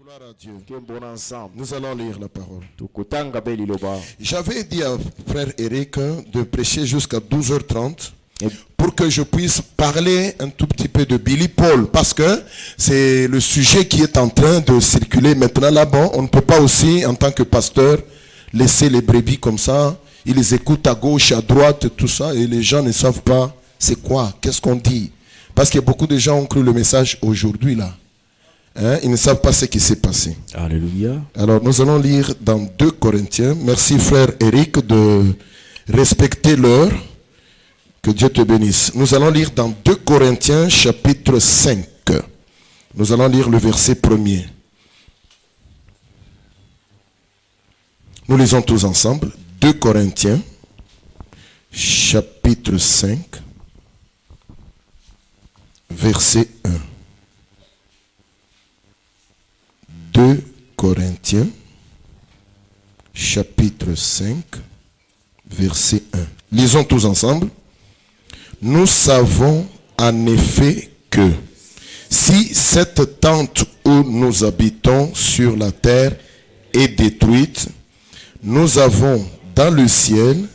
Gloire à Dieu. Nous allons lire la parole. J'avais dit à frère Eric de prêcher jusqu'à 12h30 pour que je puisse parler un tout petit peu de Billy Paul, parce que c'est le sujet qui est en train de circuler maintenant là-bas. On ne peut pas aussi, en tant que pasteur, laisser les brebis comme ça. Ils les écoutent à gauche, à droite, tout ça, et les gens ne savent pas c'est quoi, qu'est-ce qu'on dit. Parce que beaucoup de gens ont cru le message aujourd'hui là. Hein? Ils ne savent pas ce qui s'est passé. Alléluia. Alors nous allons lire dans 2 Corinthiens. Merci frère Eric de respecter l'heure. Que Dieu te bénisse. Nous allons lire dans 2 Corinthiens chapitre 5. Nous allons lire le verset 1er. Nous lisons tous ensemble. 2 Corinthiens chapitre 5 verset 1. 2 Corinthiens chapitre 5 verset 1. Lisons tous ensemble. Nous savons en effet que si cette tente où nous habitons sur la terre est détruite, nous avons dans le ciel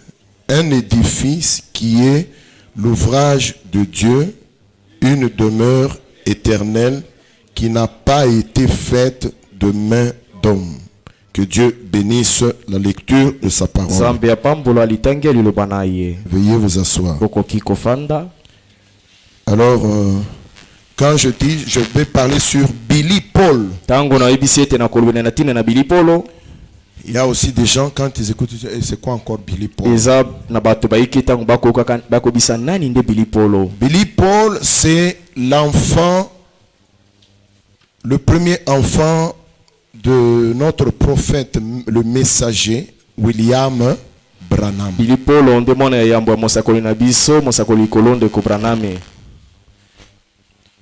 un édifice qui est l'ouvrage de Dieu, une demeure éternelle qui n'a pas été faite de main d'homme. Que Dieu bénisse la lecture de sa parole. Veuillez vous asseoir. Alors, quand je dis, je vais parler sur Billy Paul. Il y a aussi des gens, quand ils écoutent, c'est quoi encore Billy Paul? Billy Paul, c'est l'enfant, le premier enfant de notre prophète, le messager, William Branham. Billy Paul, on demande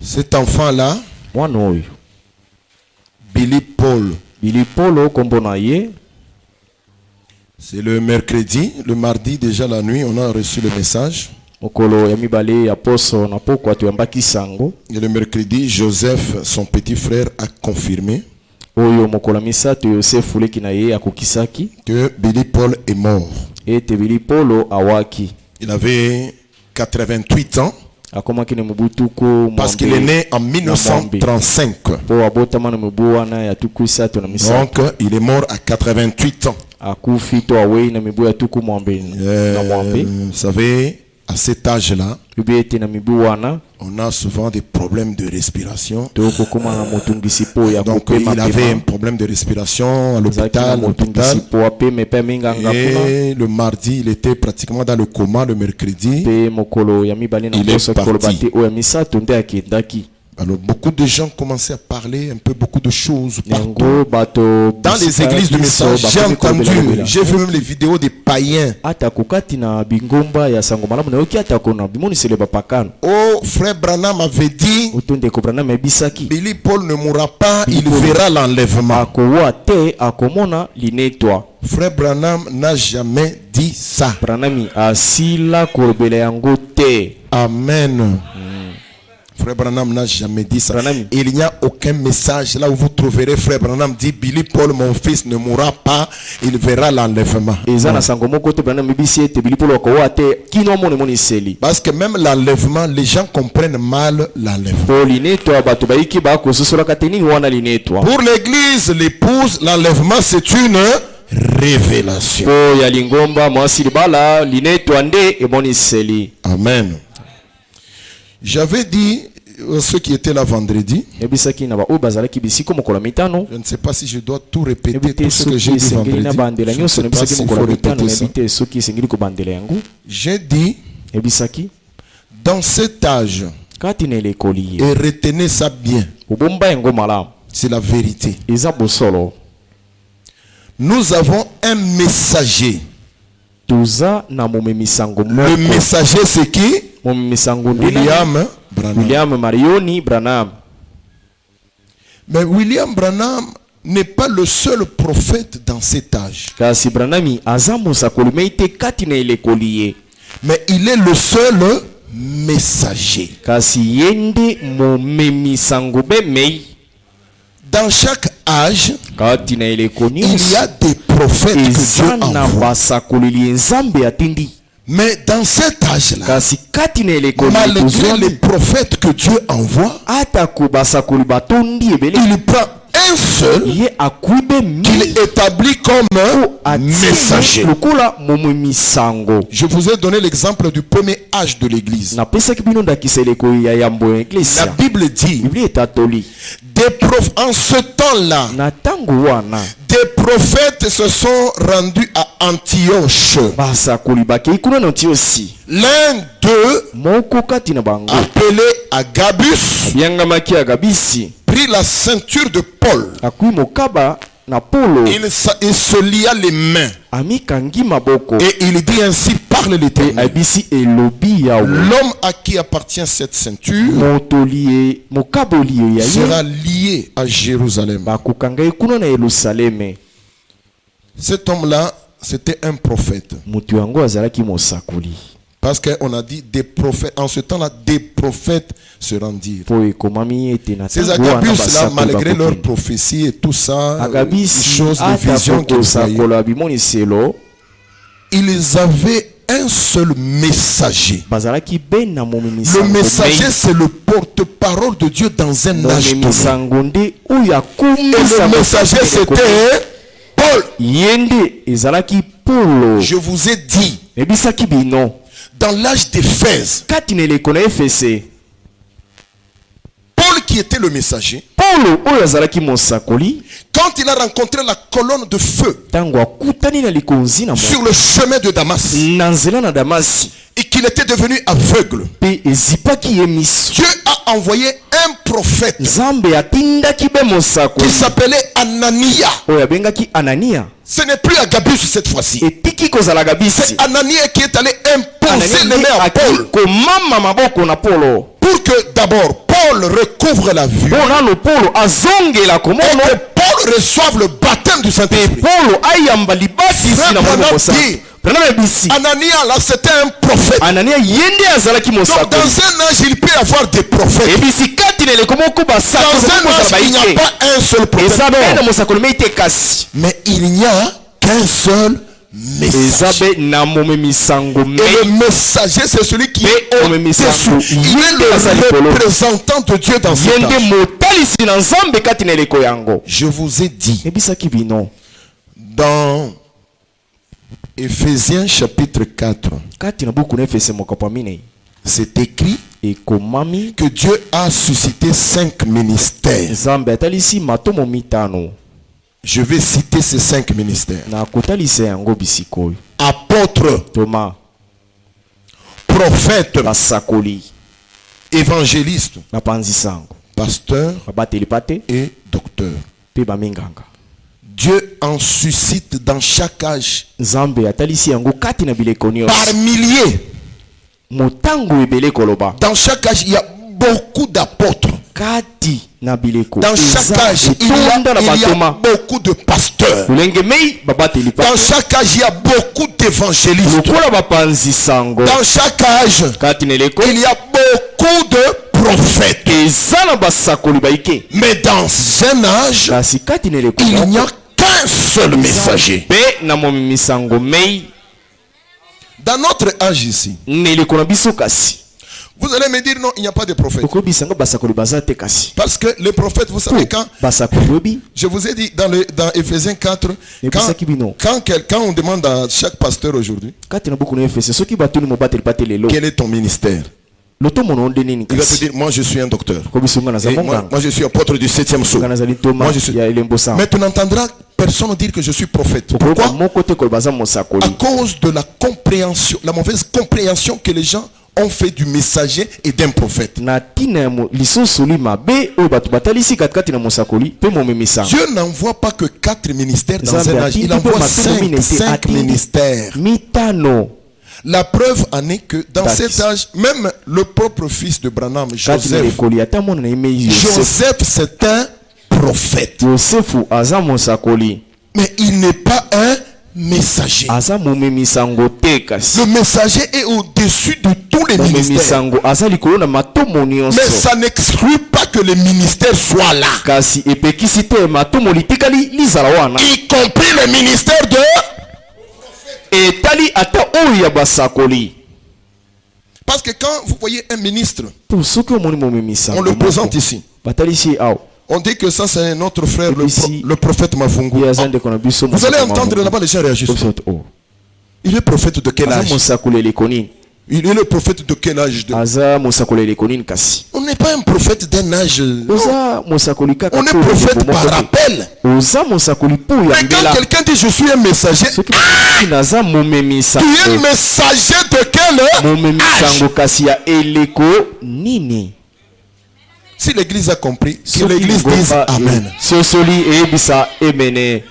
cet enfant-là, Billy Paul, c'est le mercredi, le mardi déjà la nuit, on a reçu le message. Et le mercredi, Joseph, son petit frère, a confirmé que Billy Paul est mort. Il avait 88 ans. Parce qu'il est né en 1935. Donc, il est mort à 88 ans. Vous savez, à cet âge-là, on a souvent des problèmes de respiration. Donc, il avait un problème de respiration à l'hôpital. Et le mardi, il était pratiquement dans le coma. Le mercredi, il est parti. Alors, beaucoup de gens commençaient à parler un peu beaucoup de choses partout. Dans les églises du message, j'ai entendu, j'ai vu même les vidéos des païens. Oh, frère Branham avait dit, Billy Paul ne mourra pas, il verra l'enlèvement. Frère Branham n'a jamais dit ça. Amen. Frère Branham n'a jamais dit ça. Il n'y a aucun message là où vous trouverez Frère Branham dit Billy Paul, mon fils, ne mourra pas, il verra l'enlèvement. Parce que même l'enlèvement, les gens comprennent mal l'enlèvement. Pour l'église, l'épouse, l'enlèvement, c'est une révélation. Amen. J'avais dit ceux qui étaient là vendredi, je ne sais pas si je dois tout répéter, tout ce que j'ai dit vendredi. Je ne sais pas s'il faut répéter ça. J'ai dit, dans cet âge, et retenez ça bien, c'est la vérité. Nous avons un messager. Le messager, c'est qui? William Branham. Mais William Branham n'est pas le seul prophète dans cet âge. Mais il est le seul messager. Dans chaque âge, kati na eleko il y nyonso a des prophètes que Dieu eza na envoie. basakoleli nzambe atindi. Mais dans cet âge-là, Kasi kati na eleko malgré les nyonso prophètes que Dieu envoie, atako basakoli batondi ebele il prend un seul ye akuibe qu'il mi établit comme un messager. lokola momwe misango. Je vous ai donné l'exemple du premier âge de l'église. napesaki bino ndakisa eleko ya yambo ya La eklesia. Bible dit, biblia etatoli en ce temps-là, na ntango wana des prophètes se sont rendus à Antioche. basakoli bakei kuna na Antiosi. L'un d'eux, moko kati na bango appelé Agabus, abiangamaki agabisi prit la ceinture de Paul. akui mokaba na polo Il se lia les mains amikangi maboko et il dit ainsi, parle l'Éternel. abisi elobi yawe L'homme à qui appartient cette ceinture motoli mokaboli oyo ya ye sera lié à Jérusalem. bakokanga ye kuna na Yerusaleme. Cet homme-là, c'était un prophète. mutu yango azalaki mosakoli Parce qu'on a dit des prophètes. En ce temps-là, des prophètes se rendirent. po ekomami ete na Ces ntango wana Agabus-là, malgré basakoli leur bakokende. prophétie et tout ça, les agabisi choses, les visions qu'ils voyaient, atakokosakola bimoniselo ils avaient un seul messager. bazalaki be na momi Le misango messager, c'est le porte-parole de Dieu dans un âge momi donné. misango nde oyo Et le messager, c'était Paul. ye nde ezalaki polo. Je vous ai dit, ebisaki bino dans l'âge d'Éphèse, kati na eleko na efese Paul qui était le messager, polo oyo azalaki mosakoli quand il a rencontré la colonne de feu ntango akutani na likonzi na sur le chemin de Damas na nzela na damasi et qu'il était devenu aveugle, mpe ezipaki ye miso, Dieu a envoyé un prophète nzambe atindaki be qui mosakoli s'appelait Anania. oyo abengaki anania. Ce n'est plus Agabus cette fois-ci. etiki kozala gabisi C'est Anania qui est allé imposer Anania les mains à aki Paul komama maboko na polo pour que d'abord Paul recouvre la vue mpo nano polo azongela et komono que Paul reçoive le baptême du Saint-Esprit. polo ayamba libatisi Frère na Branham molimo mosantu. dit, Branham ebisi Anania là c'était un prophète. anania ye nde azalaki Donc dans mosakoli. un âge il peut y avoir des prophètes. ebisi kati na eleko moko Dans un âge il n'y a pas un seul prophète. eza be na mosakoli me ite kasi Mais il n'y a qu'un seul eza messager. be na mome misango Et me le messager c'est celui qui est Mais au-dessus. au-dessus. Il est le représentant de Dieu dans ye cet nde âge. motalisi na nzambe kati na eleko yango. Je vous ai dit ebisaki bino dans Éphésiens chapitre 4, kati na buku na efese mokapo ya minei c'est écrit ekomami que Dieu a suscité 5 ministères. nzambe atalisi matomo mitano Je vais citer ces 5 ministères. na kotalisa yango bisikoyo: Apôtre, Thomas, prophète, basakoli, évangéliste, bapanzi sango, pasteur babateli pate et docteur. mpe baminganga. Dieu en suscite dans chaque âge nzambe atalisi yango kati na bileko par nyonso milliers. motango ebele koloba. Dans chaque âge, il y a beaucoup d'apôtres. kati na bileko Dans chaque eza âge, il etonda na y a batoma beaucoup de pasteurs. lolenge mei babateli Dans pate chaque âge, il y a beaucoup d'évangélistes. lokola bapanzi sango. Dans chaque âge, kati na eleko il y a beaucoup de prophètes. eza na basakoli baike. Mais dans un âge, kasi kati na eleko il n'y a qu'un seul messager. mpe na momi misango mei Dans notre âge ici, na eleko na biso. kasi vous allez me dire non, il n'y a pas de prophète. okobisa yango basakoli baza te kasi Parce que les prophètes, vous savez, quand basakoli oyebi je vous ai dit dans Éphésiens 4, ebisaki bino quand on demande à chaque pasteur aujourd'hui, kati na buku na efese soki batuni mobateli pate lelo quel est ton ministère? lotomono nde nini Il va te kasi dire, moi je suis un docteur. kobisa nga naza Et moi, monganga moi, je suis apôtre du 7e saut. nga nazali ntoma Moi, je suis- ya elembo sango. Mais tu n'entendras personne dire que je suis prophète. okoyoka Pourquoi? moko te koloba aza À mosakoli cause de la compréhension, la mauvaise compréhension que les gens ont fait du messager et d'un prophète. na ntina ya lisusuli mabe oyo bato batalisi katikati na mosakoli mpe momemi sango. Dieu n'envoie pas que 4 ministères dans Nzambe un âge. Il atindi mpe envoie matomo 5 mine te atindi ministères. mitano. La preuve en est que dans That's- cet âge, même le propre fils de Branham, kati na Joseph, lekoli ata mwana na ye mei yosefu. Joseph c'est un prophète. yosefu aza mosakoli Mais il n'est pas un messager. aza momemisango te kasi Le messager est au-dessus de tous les ministères. momemisango aza likolo na matomo nyonso Mais ça n'exclut pas que le ministère soit là. kasi epekisi te matomo litikali lizala wana Y compris le ministère de... etali ata oyo ya basakoli Parce que quand vous voyez un ministre, po soki omoni momemisango on le présente ici. batalisi awa On dit que ça c'est notre frère, Ici, le prophète Mafungu. ye aza ndeko na biso Vous allez entendre là-bas les gens réagissent. Il est prophète de quel aza âge? mosakoli eleko nini Il est le prophète de quel âge? aza mosakoli eleko nini kasi On n'est pas un prophète d'un âge. Non. oza mosakoli kaka On est po prophète eleko par moko te. appel. oza mosakoli po ya Mais quand mbela quelqu'un dit je suis un messager, soki naza tu es momemisango messager de quel âge? momemisango kasi ya eleko nini Si l'église a compris, que Soki l'église dise ngomba Amen. sosoli eyebisa emene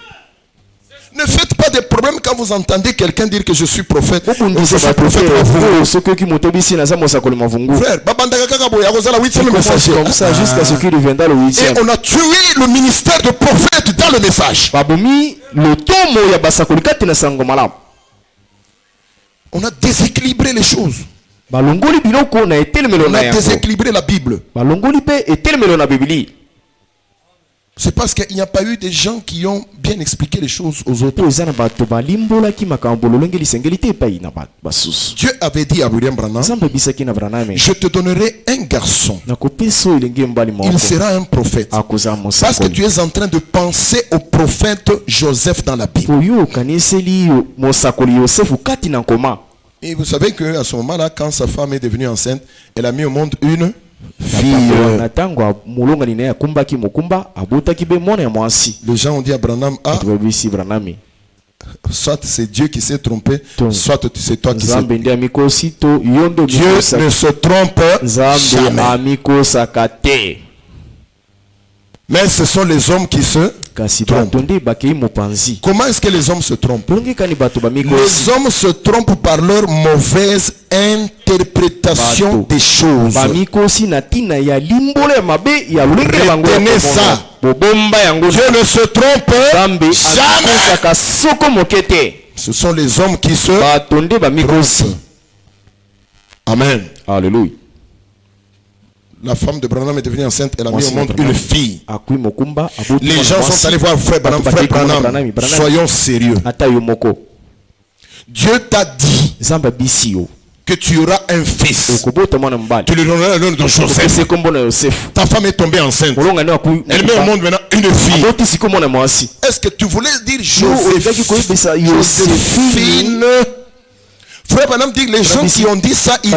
Ne faites pas de problème quand vous entendez quelqu'un dire que je suis prophète. Je obundisa suis bato prophète Mafungu. te soki oki moto obisi naza mosakoli mavungu Frère, babandaka kaka boye, akozala huitième messager. comme ça jusqu'à ce qu'il deviendra le Et huitième on a tué le ministère de prophète dans le message. babomi lotomo ya basakoli kati na sango malamu On a déséquilibré les choses. balongoli biloko na etelemelo On na a yango déséquilibré la Bible. balongoli mpe etelemelo na bibili C'est parce qu'il n'y a pas eu des gens qui ont bien expliqué les choses aux autres. po eza na bato balimbolaki makambo lolenge lisengeli te epai na basusu Dieu avait dit à William Branham, nzambe ebisaki na braname je te donnerai un garçon. nakopesa oyo elenge mobali Il moko sera un prophète. akozala Parce que mosakoli tu es en train de penser au prophète Joseph dans la Bible. po yo okaniseli mosakoli yosefu kati na nkoma Et vous savez qu'à ce moment-là, quand sa femme est devenue enceinte, elle a mis au monde une na fille. ntango molongani na ye akumbaki mokumba abotaki be mwana ya mwasi Les gens ont dit à Branham, ah, bato babisi braname soit c'est Dieu qui s'est trompé, Donc, soit c'est toi qui s'est nzambe nde amikosi to yo nde Dieu omikosaka. ne se trompe nzambe jamais. amikosaka te Mais ce sont les hommes qui se kasi trompent. bato nde bakei mopanzi Comment est-ce que les hommes se trompent? tolongekani bato bamikosi Les hommes se trompent par leur mauvaise interprétation Bato. des choses. bamikosi na ntina ya limbolo ya mabe ya lolenge na bango ya Retenez komona. ça. bobomba yango Dieu ne se trompe nzambe jamais. amikosaka soko moke te Ce sont les hommes qui se bato nde bamikosi trompent. Amen. alleluya La femme de Branham est devenue enceinte, elle a mis Mwasi au na monde Branham une fille. akui mokumba aboti Les mwana gens mwasi. sont allés voir frère Branham. Bato Frère bakei komona Branham, Branham. soyons sérieux. ata yo moko Dieu t'a dit nzambe abisi yo que tu auras un fils. okobota mwana mobali Tu lui donneras le nom de Joseph. opesi kombo na yosefu Ta femme est tombée enceinte. kolonga nde akui Elle met au monde maintenant une fille. aboti siko mwana mwasi Est-ce que tu voulais dire olingaki koyebisa Joséphine? Frère Branham dit les gens qui ont dit ça, ils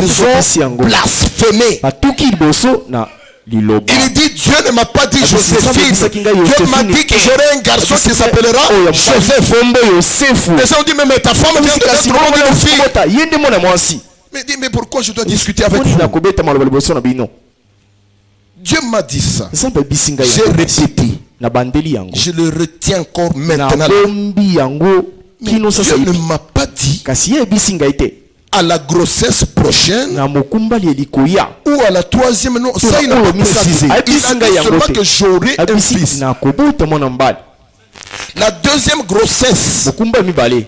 ont blasphémé. batuki liboso na liloba Il dit Dieu ne m'a pas dit Joséphine. Joséphine. Dieu m'a dit que j'aurai un garçon qui s'appellera Joseph. fombo yosefu Les gens ont dit mais ta femme vient de kasi mettre au monde une fille. kobota ye nde mwana mwasi Mais dis mais pourquoi je dois discuter avec poni vous? na kobeta maloba liboso na bino Dieu m'a dit ça. nzambe abisi ngai J'ai yango. répété. na bandeli yango Je le retiens encore maintenant. nabombi yango Mais kino sasa Dieu ne yebi m'a pas dit kasi ye ebisi ngai te à la grossesse prochaine na mokumbali elikoya ou à la troisième. Non, ça il n'a oyo pas misato. précisé. Il a Abisi dit ngai yango seulement te. que j'aurai un abisi fils. na kobota mwana mobali La deuxième grossesse, mokumba mibale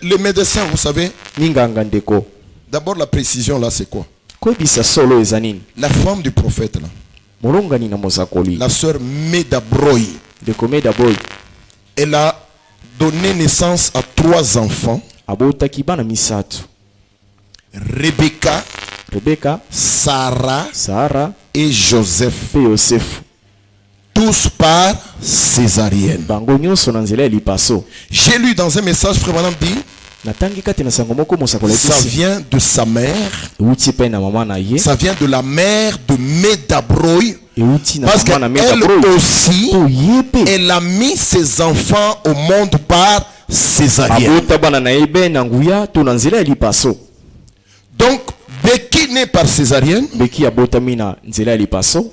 les médecins, vous savez, ninganga ndeko d'abord la précision là, c'est quoi? koyebisa solo eza nini La femme du prophète là, molongani na mosakoli la sœur Medabroy, ndeko medaboy elle a donné naissance à 3 enfants. abotaki bana misato Rebecca, rebeka Sarah sara et Joseph, mpe yosefu tous par césarienne. bango nyonso na nzela ya lipaso J'ai lu dans un message, Frère Branham dit, natangi kati na sango moko mosakoli ça ebisi vient de sa mère, euti mpe na mama na ye ça vient de la mère de Medabroy, euti na parce mama na qu'elle metabro aussi, po ye mpe elle a mis ses enfants au monde par césarienne. abota bana na ye be na nguya to na nzela ya lipaso Donc, Becky naît par césarienne. beki abotami na nzela ya lipaso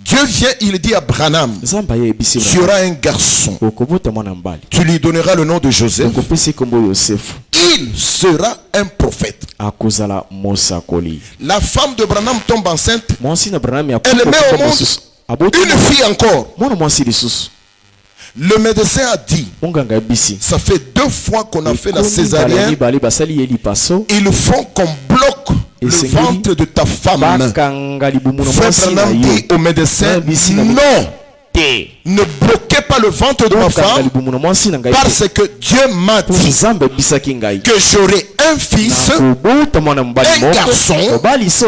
Dieu vient, il dit à Branham, nzambe aye ebisi tu auras un garçon. okobota mwana mobali Tu lui donneras le nom de Joseph. okopesi kombo yosefu Il sera un prophète. akozala mosakoli La femme de Branham tombe enceinte. mwasi na branami Elle met au monde aboti une fille encore. mwana mwasi lisusu Le médecin a dit, Onganga bisi. ça fait 2 fois qu'on a fait la césarienne. Bali basali yeli paso. Il faut qu'on bloque le ventre de ta femme. Bakanga libumu na Frère mwasi na Branham yo. dit au médecin, non, ne bloquez pas le ventre de ma femme, parce que Dieu m'a dit que j'aurai un fils, un garçon,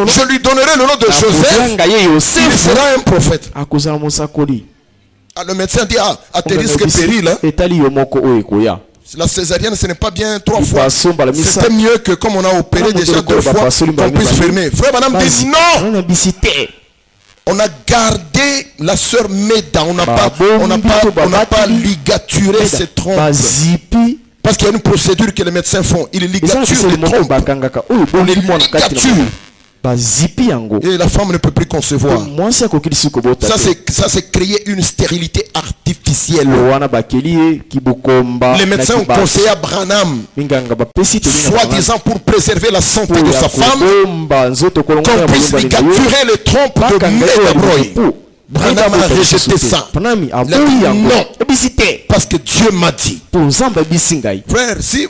je lui donnerai le nom de Joseph, il sera un prophète. Ah, le médecin dit, ah, à tes risques et périls, hein. La césarienne, ce n'est pas bien 3 fois. C'était mieux que comme on a opéré déjà 2 fois, qu'on puisse fermer. Frère Branham dit non. On a gardé la sœur Méda. On n'a pas ligaturé ses trompes. Parce qu'il y a une procédure que les médecins font. Ils ligaturent les trompes. On les ligature. Et la femme ne peut plus concevoir. Ça c'est créer une stérilité artificielle. Les médecins ont conseillé à Branham, soi-disant pour préserver la santé de sa femme, qu'on puisse ligaturer les trompes de Médabroï. Branham a rejeté ça. Il a dit non, parce que Dieu m'a dit. Frère, si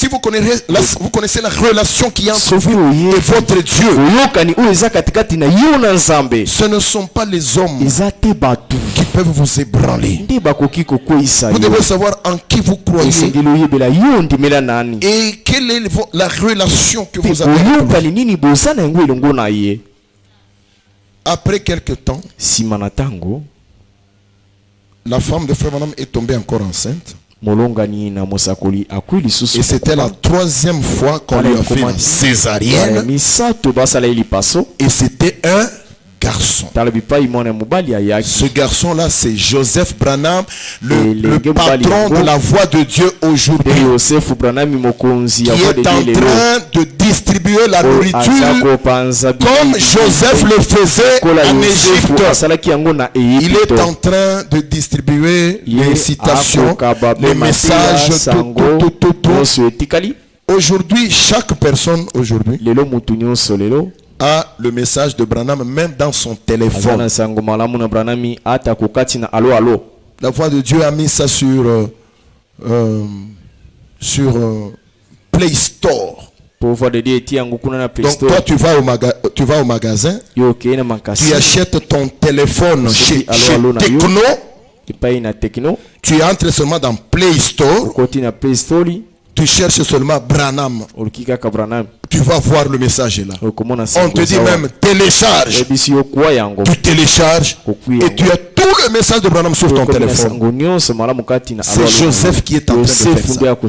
vous connaissez la relation qui est entre vous et votre Dieu, ce ne sont pas les hommes qui peuvent vous ébranler. Vous devez savoir en qui vous croyez et quelle est la relation que vous avez avec lui. Après quelque temps, la femme de Frère Branham est tombée encore enceinte. Et c'était la 3e fois qu'on lui a fait une césarienne. Et c'était un garçon. Ce garçon-là, c'est Joseph Branham, le patron de la voix de Dieu aujourd'hui, qui est en train de distribuer la nourriture comme Joseph le faisait en Égypte. Il est en train de distribuer les citations, les messages, tout. Aujourd'hui, chaque personne a le message de Branham même dans son téléphone. La voix de Dieu a mis ça sur Play Store. Donc toi tu vas au magasin, tu achètes ton téléphone chez Techno, tu entres seulement dans Play Store, tu cherches seulement Branham. Tu vas voir le message là. On te dit même télécharge. Tu télécharges et tu as tout le message de Branham sur ton téléphone. C'est Joseph qui est en train de faire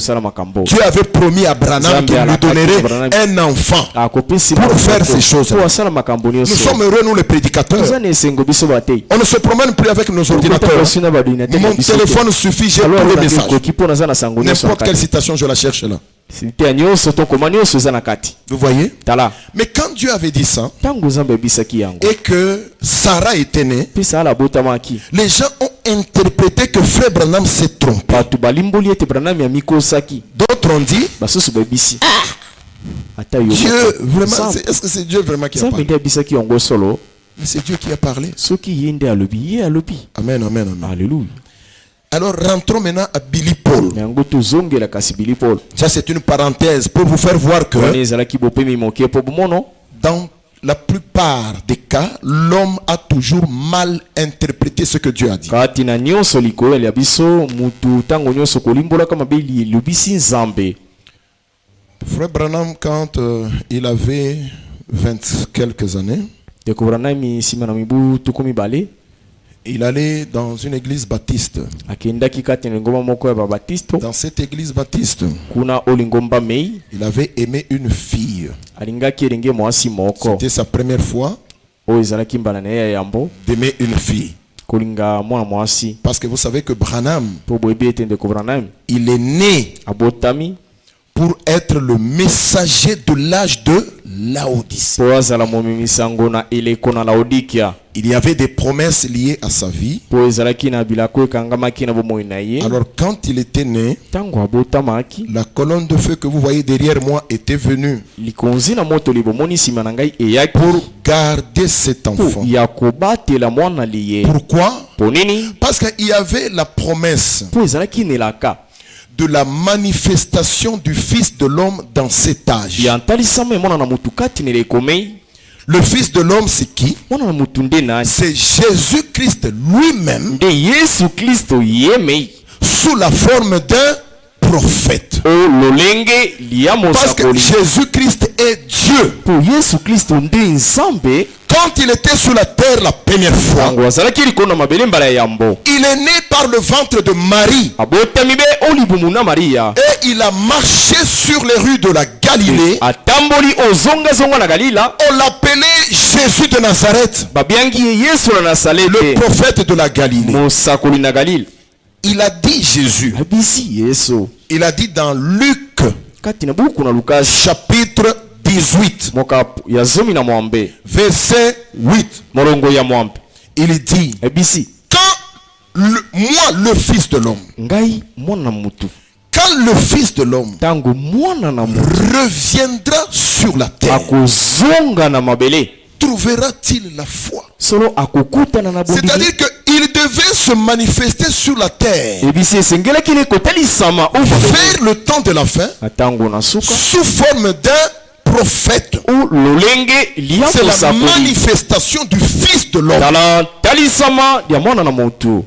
ça. Dieu avait promis à Branham qu'il lui donnerait un enfant pour faire ces choses. Nous sommes heureux, nous les prédicateurs. On ne se promène plus avec nos ordinateurs. Mon téléphone suffit, j'ai tous les messages. N'importe quelle citation, je la cherche là. Vous voyez? Mais quand Dieu avait dit ça et que Sarah était née, les gens ont interprété que Frère Branham s'est trompé. D'autres ont dit Dieu, vraiment, est-ce que c'est Dieu vraiment qui a parlé? Mais c'est Dieu qui a parlé. Amen, amen, amen. Alléluia. Alors rentrons maintenant à Billy Paul. Ça c'est une parenthèse pour vous faire voir que dans la plupart des cas, l'homme a toujours mal interprété ce que Dieu a dit. Frère Branham, quand il avait 20 quelques années, il allait dans une église baptiste. Dans cette église baptiste, il avait aimé une fille. C'était sa première fois d'aimer une fille. Parce que vous savez que Branham, il est né pour être le messager de l'âge de Laodicée. po azala momimisango na eleko na Laodikia. Il y avait des promesses liées à sa vie. Po ezalaki na bilako ekangamaki na bomoi na ye. Alors quand il était né, Tango abotamaki la colonne de feu que vous voyez derrière moi était venue likonzi na moto libomoni nsima na ngai eyaki pour garder cet enfant. ya kobatela mwana liye. Pourquoi? Po nini? Parce qu'il y avait la promesse Po ezalaki nelaka de la manifestation du Fils de l'homme dans cet âge. ya ntalisama mwana na mutu kati nele ekomei. Le Fils de l'homme, c'est qui? Mwana na mutu nde nani? C'est Jésus-Christ lui-même Nde Yesu Kristo yemei sous la forme d'un prophète. o lolenge liya Parce que mosakoli. Jésus-Christ est Dieu. Po Yesu Kristo nde nzambe. Quand il était sur la terre la première fois, Tango azalaki likolo na mabele mbala ya yambo. il est né par le ventre de Marie Abotami be o libumu na Maria. et il a marché sur les rues de la Galilée. Atamboli ozonga na Galila. On l'appelait Jésus de Nazareth, Babiangi ye Yesu na le Nasalete. prophète de la Galilée. Mosakoli na Galila. Il a dit Jésus, Abisi Yesu. il a dit dans Luc Kati na buku na Lukas chapitre 18, mokapu ya zomi na mwambe. verset 8. Morongo ya mwambe. Il dit, Abisi. moi le Fils de l'homme, Ngai mwana na mutu. quand le Fils de l'homme Tango mwana na mutu reviendra sur la terre, akozonga na mabele. trouvera-t-il la foi? Solo akokutana na bondili. C'est-à-dire qu'il devait se manifester sur la terre Ebisi esengelaki ne kotalisama o vers le temps de la fin atango na suka sous forme d'un prophète. o lolenge liya C'est la mosakoli. manifestation du Fils de l'homme. Tala talisama ya mwana na mutu.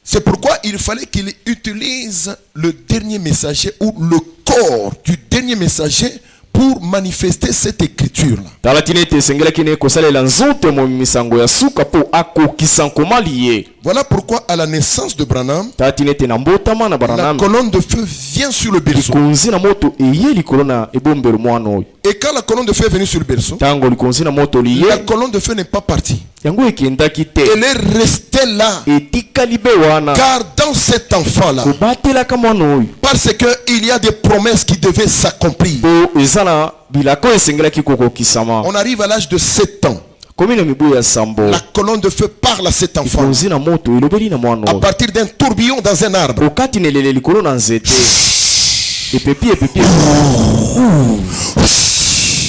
C'est pourquoi il fallait qu'il utilise le dernier messager ou le corps du dernier messager pour manifester cette écriture-là. Tala tinete esengelaki ne kosalela nzoto mo misango ya suka po akokisa nkoma liye. Voilà pourquoi à la naissance de Branham, Tala tinete na mbotama na la Branham. colonne de feu vient sur le berceau. Likonzi na moto eye likolo na ebombelo mwana oyo. Et quand la colonne de feu est venue sur le berceau, Tango likonzi na moto la liye. colonne de feu n'est pas partie. Yango ekendaki te. Elle est restée là. Etikali be wana. Car dans cet enfant-là, Kobatelaka mwana oyo. parce qu'il y a des promesses qui devaient s'accomplir. Po ezana bilako esengelaki kokokisama. On arrive à l'âge de 7 ans. Komi na mibu ya sambo. La colonne de feu parle à cet enfant Likonzi na moto elobeli na mwana à oyo. partir d'un tourbillon dans un arbre. Okati nelele likolo na nzete. Epepi.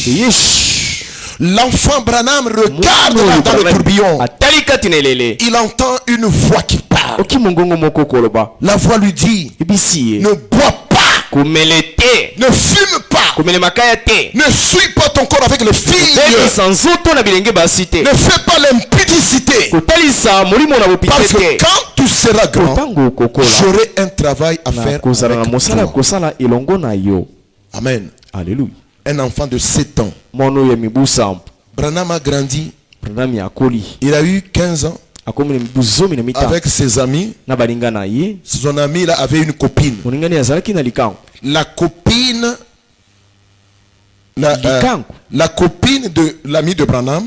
Yesh. L'enfant Branham regarde là dans le tourbillon. Atali kati nelele. Il entend une voix qui parle. Oki mongongo moko koloba. La voix lui dit, Ebisi ye. ne bois pas, Komele te. ne fume pas, Komele makaya te. ne suis pas ton corps avec les filles, Kotalisa nzoto na bilenge basi te. ne fais pas l'impudicité. Kotalisa molimo na bopite Parce que te. quand tu seras grand, Tango kokola. j'aurai un travail à Na faire kozala na avec mosala toi. kosala elongo na yo. Amen. Alléluia. Un enfant de 7 ans. Mono ya mibu sampo. Branham a grandi. Branham ya akoli. Il a eu 15 ans Akomi na mibu zomi na mitano. avec ses amis. Na balinga na ye. Son ami là avait une copine. Moningani azalaki na likango. La copine, Likango. la copine de l'ami de Branham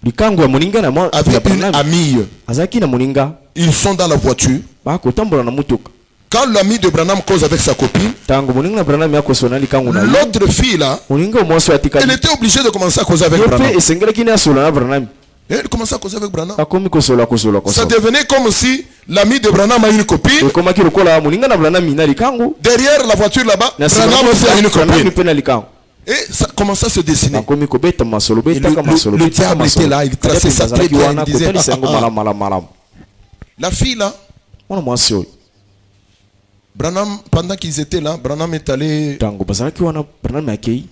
Likango ya moninga na mwa avait ya une Branham. amie. Azalaki na moninga. Ils sont dans la voiture. Bakotambola na mutuka. Quand l'ami de Branham cause avec sa copine, Tango moninga na Branham ya kosona likango na ye. l'autre fille là, Moninga omwaso elle atikali. était obligée de commencer à causer avec Yo Branham. pe esengelaki ne asola na Branham. Et elle commençait à causer avec Branham. Akomi kosola. Ça devenait comme si l'ami de Branham a une copine. Ekomaki lokola moninga na Branham ina likango. Derrière la voiture là-bas, Na Branham aussi a une Branham copine. pe na likango. Et ça commençait à se dessiner. Akomi kobeta masolo Et betaka masolo. le diable était là, il traçait ça très bien, il disait, kotalisa yango malamu. La fille là, Mwana mwasi oyo. Branham, pendant qu'ils étaient là, Branham est allé, Tango bazalaki wana Branham akei.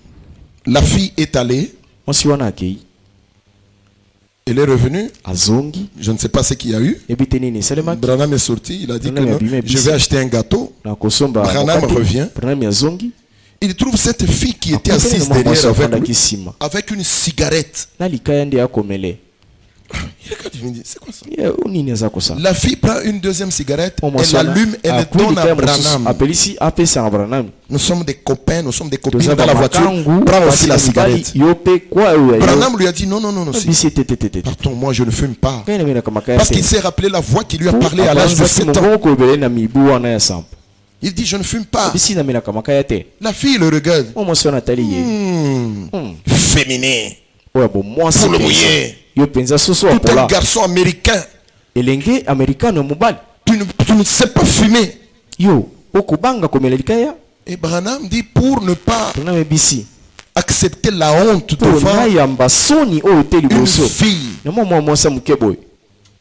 la fille est allée, Mwasi wana akei. elle est revenue. Azongi. Je ne sais pas ce qu'il y a eu. Ebite nini salemaki. Branham est sorti, il a dit que Branham non, abîmé, je vais acheter un gâteau. Na kosomba. Branham mokate. revient. Branham ya zongi. Il trouve cette fille qui était Akutani assise na mwa mwasi derrière avec afandaki lui, sima. avec une cigarette. Na likaya nde akomele. Il regarde, il me dit, c'est quoi ça? Ye unini aza kosa. La fille prend une deuxième cigarette, Mwa mwasi elle wana allume, elle akui donne à likaya mosusu. Branham. Apelisi apesa na Branham. Nous sommes des copains, nous sommes des copines Toza dans la voiture. bamakangu, Prends aussi basi la na mibali, cigarette. yo pe kwa oyo ya yo. Branham lui a dit non, non, non, non. Bisi tete. Pardon, moi je ne fume pas. Kaya na mina kama kaya Parce te. qu'il s'est rappelé la voix qui lui a parlé à l'âge de Apanzaki 7 ans. mongongo kobele na mibu wana ya sampo. Il dit, je ne fume pas. bisi na melaka makaya te. La fille le regarde. O mwasi wana atali ye. Féminin. Oya bo mwasi Pour le penza. mouiller. Yo penza soso Tout un apola. garçon américain. Elenge amerikano ya mobali. Tu ne sais pas fumer. Yo okobanga komela likaya. Et Branham dit, pour ne pas Tuna mebisi. accepter la honte Po devant na yamba soni o te une liboso. fille Na mwa mwasi muke boy.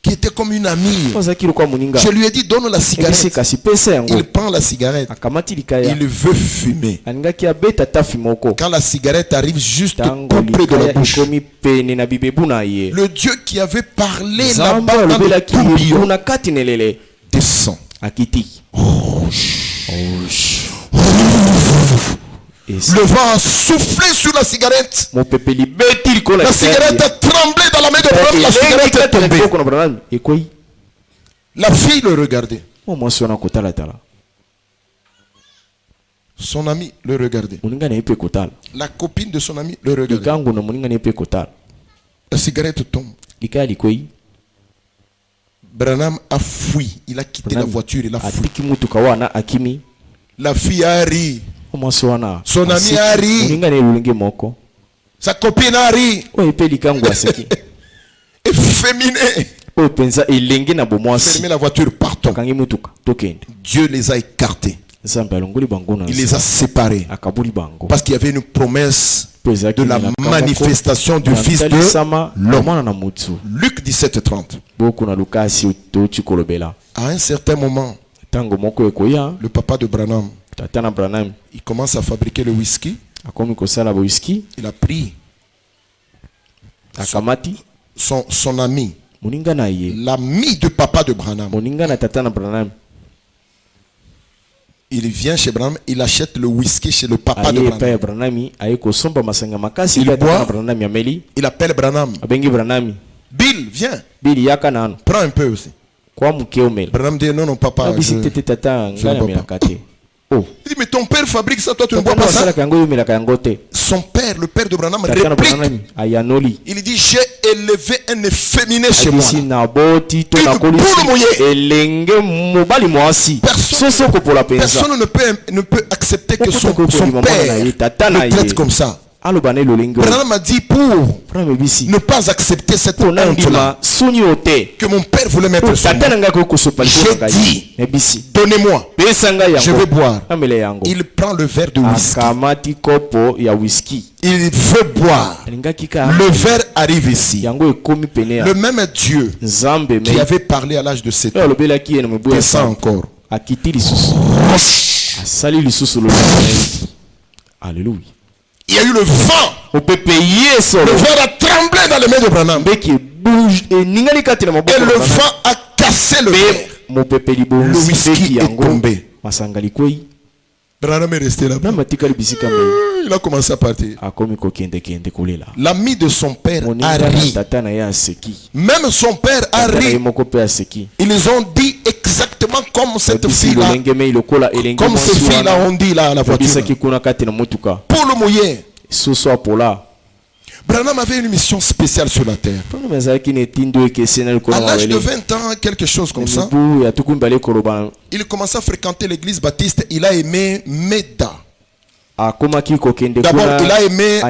qui était comme une amie. Oza kilo kwa muninga. Je lui ai dit, donne la Ebisi cigarette. kasi pesa yango. Il prend la cigarette. Akamati likaya. Il veut fumer. Aningaki abeta tafi moko. Quand la cigarette arrive juste Tango tout près de la likaya bouche. ikomi pene na bibebu na ye. Le Dieu qui avait parlé Zamba là-bas dans le alobelaki tourbillon ye na kati nelele. descend. Akiti. Le vent a soufflé sur la cigarette. Mopepeli beti likola. La cigarette a tremblé dans la main de Branham. La cigarette est tombée. Ekoi. La fille le regardait. Mo mwasi wana kotala tala. Son ami le regardait. Moninga na epe kotala. La copine de son ami le regardait. Likango na moninga na epe kotala. La cigarette tombe. Likaya likoi. Branham a fui. Il a quitté la voiture. Il a fui. Atiki mutuka wana akimi. La fille a ri. Mo mwasi wana. Son ami a ri. Moninga na elulenge moko. Sa copine a ri. O epe likango aseki. Efféminé. O penza elenge na bomwasi. Fermez la voiture, partons. Kangi mutuka tokende. Dieu les a écartés. Nzambe alongoli bango na. Il les a séparés. Akabuli bango. Parce qu'il y avait une promesse de la manifestation du Fils de l'homme. Luc 17:30. À un certain moment, le papa de Branham, il commence à fabriquer le whisky. Il a pris son ami, l'ami du papa de Branham. Il vient chez Branham, il achète le whisky chez le papa de Branham. Il boit, il appelle Branham. Bill, viens. Prends un peu aussi. Branham dit non, non, papa. Je ne bois pas. Il dit, mais ton père fabrique ça, toi tu ne bois pas ça. Son père, le père de Branham, réplique. Il dit, j'ai élevé un efféminé chez moi. Personne ne peut accepter que son père le traite comme ça. Branham m'a dit pour ne pas accepter cette honte-là que mon père voulait mettre sur moi. J'ai dit, donnez-moi, je vais boire. Il prend le verre de whisky. Il veut boire. Le verre arrive ici. Le même Dieu qui avait parlé à l'âge de 7 ans descend encore. Alléluia. Il y a eu le vent. Le vent a tremblé dans les mains de Branham. Et le vent a cassé le verre. Le whisky est tombé. Branham est resté là-bas. Il a commencé à partir. L'ami de son père a ri. Même son père a ri. Ils ont dit exactement comme cette fille-là. Comme ces filles-là ont dit là à la voiture. Pour le mouiller. Branham avait une mission spéciale sur la terre. À l'âge de 20 ans, quelque chose comme ça, il commençait à fréquenter l'église baptiste. Il a aimé Meda. D'abord, il a aimé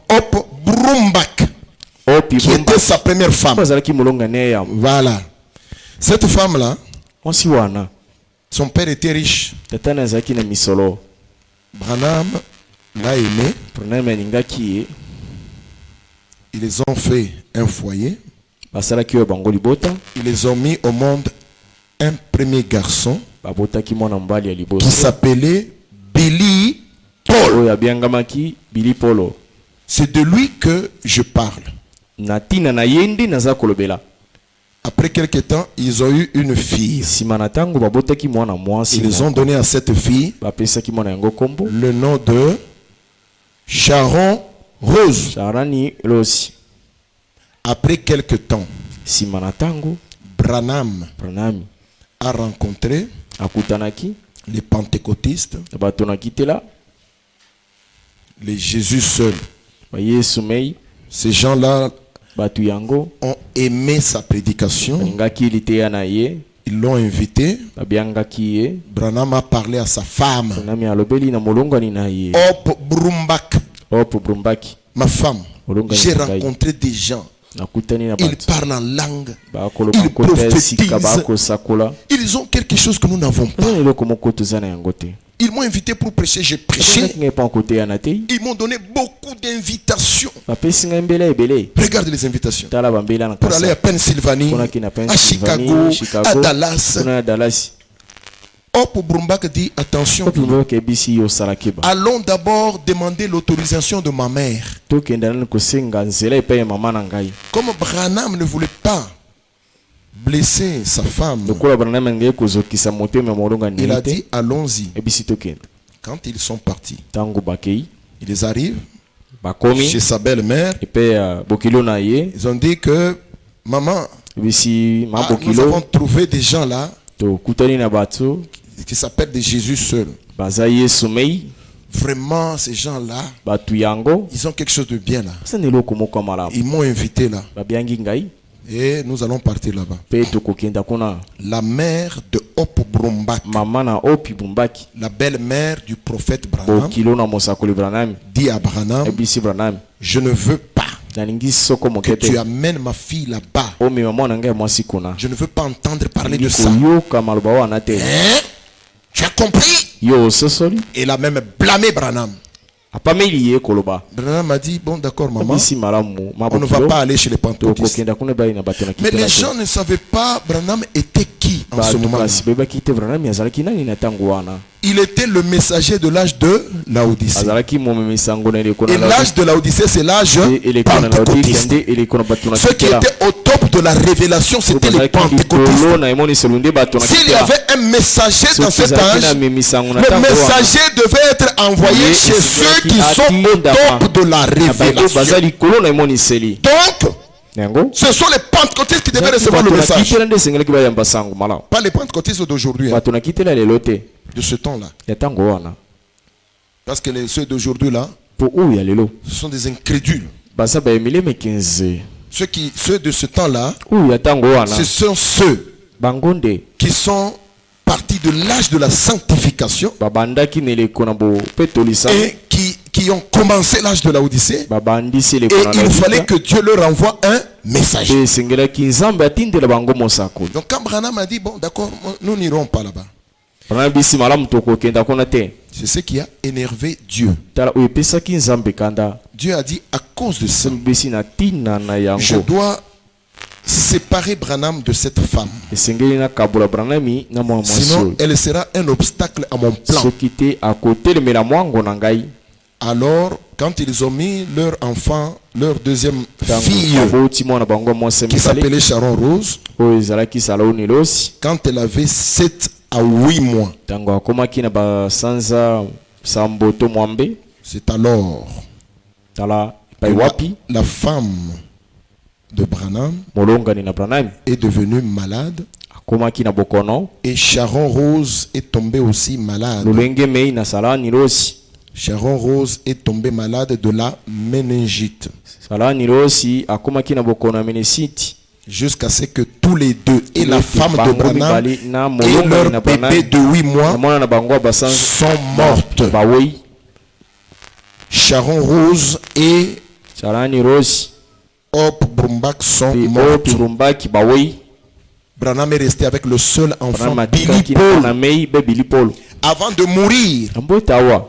Hop Brumbach, qui était sa première femme. Voilà. Cette femme-là, son père était riche. Branham l'a aimé. Ils les ont fait un foyer. Ils les ont mis au monde un premier garçon qui s'appelait Billy Paul. C'est de lui que je parle. Après quelques temps, ils ont eu une fille. Ils ont donné à cette fille le nom de Sharon Rose. Après quelques temps, Branham a rencontré les pentecôtistes, les Jésus seuls. Ces gens-là ont aimé sa prédication. Ils l'ont invité. babiangaki ye. Branham a parlé à sa femme. Branham alobeli na molongwani na ye. Hop Brumbak, Hop Brumbaki. ma femme. Molongwani J'ai na ngai. rencontré des gens. Nakutani na Ils batu. parlent en langue. Bakoloba Ils kota sika prophétisent. bako sakola. Ils ont quelque chose que nous n'avons pas. Azana eloko moko tozana yango te. Ils m'ont invité pour prêcher. J'ai prêché. Ngai pa kote ya na te. Ils m'ont donné beaucoup d'invitations. Bapesi ngai mbela ebele. Regarde les invitations. Tala bambela na Pour aller à kasa. Pennsylvanie, Kuna kina à Pennsylvanie, Chicago, à Dallas. Kuna ya Dallas. Hop Brumbak dit attention. Hop Brumbak ebisi yo salakiba. Allons d'abord demander l'autorisation de ma mère. Tokenda nani kosenga nzela epai ya mama na ngai. Comme Branham ne voulait pas blesser sa femme, Lokola Branham ngai kozokisa motema molonga il a nete. dit allons-y. Ebisi tokenda. Quand ils sont partis, Tango bakei. ils arrivent Bakomi. chez sa belle-mère. Epai ya bokilo na ye. Ils ont dit que maman, Ebisi ma nous bokilo. avons trouvé des gens là To kutani na batu. qui s'appellent des Jésus seuls. Baza Yesu mei. Vraiment, ces gens-là, Batu yango. ils ont quelque chose de bien là. Sana eloko moko malamu. Ils m'ont invité là. Babiangi ngai. Et nous allons partir là-bas. Pe tokokenda kuna. La mère de Hop Brumbak, Mama na Opi Bumbaki. la belle-mère du prophète Branham, Bokilo na mosakoli Branham. dit à Branham, Ebisi Branham. je ne veux pas Nalingi soko que tu mokepe. amènes ma fille là-bas. O mi mama na ngai mwasi kuna. Je ne veux pas entendre parler de ça. Koyoka maloba wana te. Hein? Tu as compris? Yo sosoli. Il a même blâmé Branham. Apameli ye koloba. Branham a dit, bon d'accord maman, Ebisi malamu. on ne va pas aller chez les pentecôtistes. Tokokenda kuna bai na bato na Mais kitela les te. gens ne savaient pas Branham était qui en ce Bato moment-là. kasi bebaki te Branham azalaki nani na tango wana. Il était le messager de l'âge de Laodicée. Azalaki momemi sango na eleko Et na l'âge de Laodicée, c'est l'âge eleko na pentecôtiste. Laodicée eleko na bato na Ceux qui kitela. étaient au top de la révélation, c'était les pentecôtistes. Likolo na emoni selunde bato na S'il y kitela. avait un messager dans Soki cet ezalaki na âge, memi sango na le tango wana. messager devait être envoyé Ye chez ceux qui ezalaki sont au atindama. top de la Na bato révélation. baza likolo na emoni seli. Donc, Yango. ce sont les pentecôtistes qui devaient recevoir le Bato na message. kitela nde esengelaki bayamba sango malamu. Pas les pentecôtistes d'aujourd'hui, hein, Bato na kitela lelo te. de ce temps-là. Ya tango wana. Parce que ceux d'aujourd'hui là, Po oyo ya lelo. ce sont des incrédules. Baza bayemile mekenze. Ceux de ce temps-là, Oyo ya tango wana. ce sont ceux Bangonde. qui sont partis de l'âge de la sanctification Babandaki neleko na bo petolisa. et qui ont commencé l'âge de la Odyssée. Babandisi Et eleko na il fallait Laodicea. que Dieu leur envoie un message. Pe esengelaki nzambe atindela bango mosakoli. Donc quand Branham a dit, bon d'accord, nous n'irons pas là-bas. Bana bisi malamu tokokenda kuna te. C'est ce qui a énervé Dieu. Tala oyo epesaki nzambe kanda. Dieu a dit, à cause de ça, Bisi na tina na je yango. dois séparer Branham de cette femme. Esengeli na kabula Branhami na mwa Sinon, mwasi. elle sera un obstacle à mon plan. Soki te akotelemela mwango na ngai. Alors, quand ils ont mis leur enfant, leur deuxième fille, Aboti mwana bango mwasi qui mibale. s'appelait Sharon Rose, Oyo ezalaki Salaoni losi. quand elle avait 7 à 8 mois, Tango akomaki na basanza samboto mwambe. c'est alors Tala que pai wapi. la femme de Branham Molongani na Branhami. est devenue malade Akomaki na bokono. et Sharon Rose est tombée aussi malade. Lulenge mei na Salani losi. Sharon Rose est tombée malade de la méningite Salani losi akomaki na bokono ya menesiti. jusqu'à ce que tous les deux, et la femme de Bango Branham mibale na et molongani leur na bébé Branhami. de 8 mois Mwana na bango basanza sont mortes. bawei. Sharon Rose et Salani losi. Hop Brumbak sont Pe mortes. oturumbaki bawei. Branham est resté avec le seul enfant, Branham Billy atikaki Paul. na mei be Billy Paul. Avant de mourir, Ambota awa.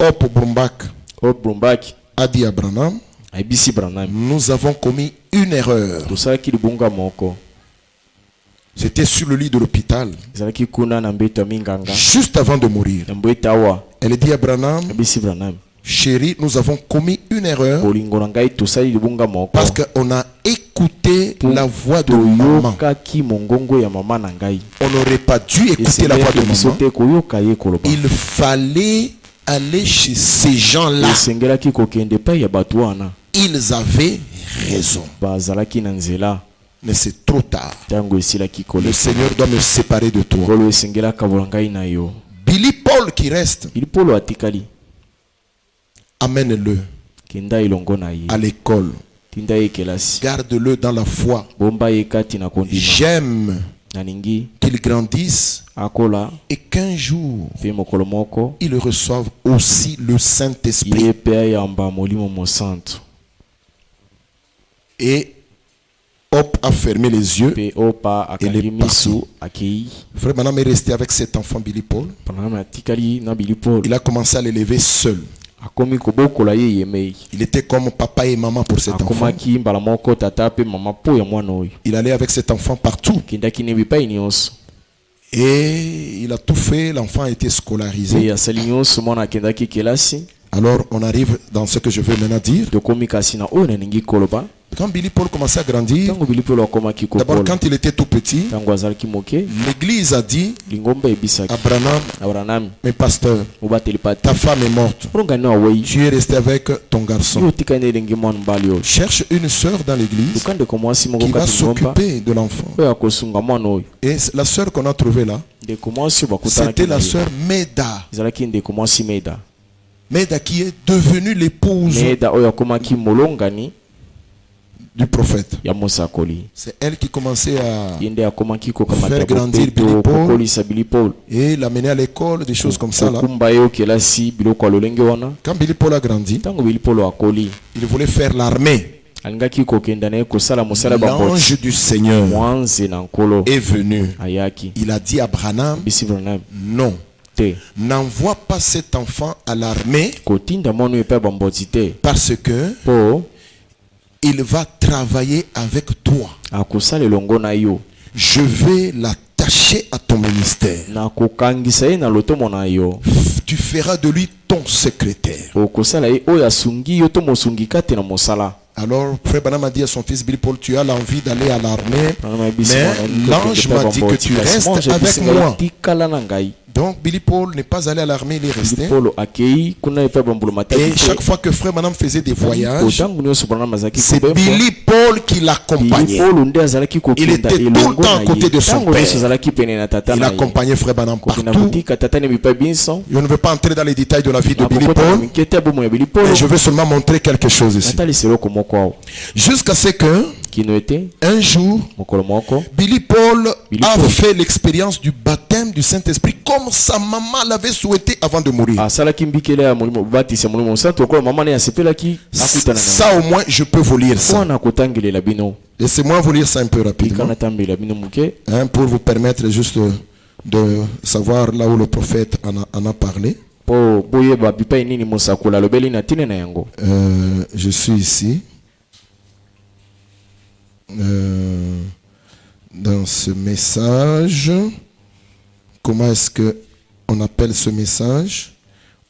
Hop Brumbak Oturumbaki. a dit à Branham, Aibisi Branhami. nous avons commis une erreur. Tosalaki libunga moko. C'était sur le lit de l'hôpital, Ezalaki kuna na mbeto ya minganga. juste avant de mourir. Ambota awa. Elle dit à Branham, Aibisi Branhami. chérie, nous avons commis une erreur Bolingo na ngai tosali libunga moko. parce qu'on a écouté la voix de maman. Toyokaki mongongo ya mama na ngai. On n'aurait pas dû écouter la voix de Esengelaki biso maman. te koyoka ye koloba. Il fallait aller chez ces gens-là. Esengelaki kokende epai ya bato wana. Ils avaient raison. Bazalaki na nzela. Mais c'est trop tard. Ntango esilaki Le koleka. Seigneur doit me séparer de toi. Kolo esengelaka bola ngai na yo. Billy Paul qui reste, Ili polo atikali. amène-le Kenda ilongo na ye. à l'école. tinda ye kelasi Garde-le dans la foi. bomba ye kati na kondima J'aime nalingi qu'il grandisse akola et qu'un jour, pe mokolo moko il reçoive aussi le Saint-Esprit. ye pe ayamba molimo mosantu Et hop a fermé les yeux. pe opa akangi Il est misu akei Frère Branham est resté avec cet enfant Billy Paul. panama atikali na bilipolo Il a commencé à l'élever seul. akomi kobokola ye yemei Il était comme papa et maman pour cet enfant. akomaki mbala moko tata pe mama po ya mwana oyo Il allait avec cet enfant partout. akendaki na bipai nyonso Et il a tout fait. L'enfant a été pe scolarisé. asali nyonso mwana akendaki kelasi Alors on arrive dans ce que je veux maintenant dire. tokomi kasi na oyo nalingi koloba Quand Billy Paul commençait à grandir, ntango bilipolo akomaki d'abord kokola quand il était tout petit, ntango azalaki moke l'église a dit lingomba ebisaki à Branham, abranami mais pasteur, obateli pa te ta femme est morte. olongani awei Tu es resté avec ton yo garçon. otikani elengi mwana mobali oyo Cherche une sœur dans l'église luka ndeko mwasi moko qui va kati lingomba s'occuper de l'enfant. oyo akosunga mwana oyo Et la sœur qu'on a trouvée là, ndeko mwasi oyo bakutanaki c'était na la ye sœur Meda. ezalaki ndeko mwasi meda Meda qui est devenue l'épouse meda oyo akomaki molongani du prophète. ya mosakoli C'est elle qui commençait à ye nde akomaki kokamata Faire grandir bopeto Billy Paul. kokolisa bilipolo et l'amener à l'école, des choses comme ça là. kokumba ye okelasi biloko ya lolenge wana Quand Billy Paul a grandi, ntango bilipolo akoli il voulait faire l'armée. alingaki kokenda na ye kosala mosala ya L'ange bamboti du Seigneur mwanze na nkolo est venu. ayaki Il a dit à Branham, bisi branam non, te n'envoie pas cet enfant à l'armée kotinda mwana oyo epai ya bamboti te parce que mpo il va travailler avec toi. akosala elongo na yo Je vais l'attacher à ton ministère. na kokangisa ye na lotomo na yo Tu feras de lui ton secrétaire. okosala ye oyo asungi yo to mosungi kati na mosala Alors, Frère Branham a dit à son fils Billy Paul, tu as l'envie d'aller à l'armée, Branham ayebisi mais mwana ye, l'ange kokende m'a pa dit que bamboti, tu kasi restes mwanze avec ayebisi ngai, moi. tikala na ngai Donc, Billy Paul n'est pas allé à l'armée, il est resté. bilipolo akei kuna epai ya bambolo Et mataki chaque fois que Frère Branham faisait des voyages, otango nyonso branam azalaki c'est kobemba Billy Paul qui l'accompagnait. bilipolo nde azalaki Il kokenda était tout le elongo temps à na côté ye de son ntango père. nyonso azalaki pene na tata Il na ye accompagnait Frère Branham kokenda partout. kotika tata na bipai biso Je ne veux pas entrer dans les détails de la vie de Billy akokota na Paul, mikete ya bomo ya bilipolo mais je veux seulement montrer quelque chose ici. natalisa eloko moko awa Jusqu'à ce que, kino ete un jour, mokolo moko Billy Paul Billy a Paul. fait l'expérience du baptême du Saint-Esprit comme sa maman l'avait souhaité avant de mourir. asalaki mbikele ya molimo batisi ya molimo mosantu lokola mama na ye asepelaki akutana na Ça au moins, je peux vous lire ça. wana akotangelela bino Laissez-moi vous lire ça un peu rapidement, ikana tambela bino moke hein, pour vous permettre juste de savoir là où le prophète en a parlé. mpo boyeba bipai nini mosakoli alobeli na ntina na yango Je suis ici. Dans ce message, comment est-ce que on appelle ce message?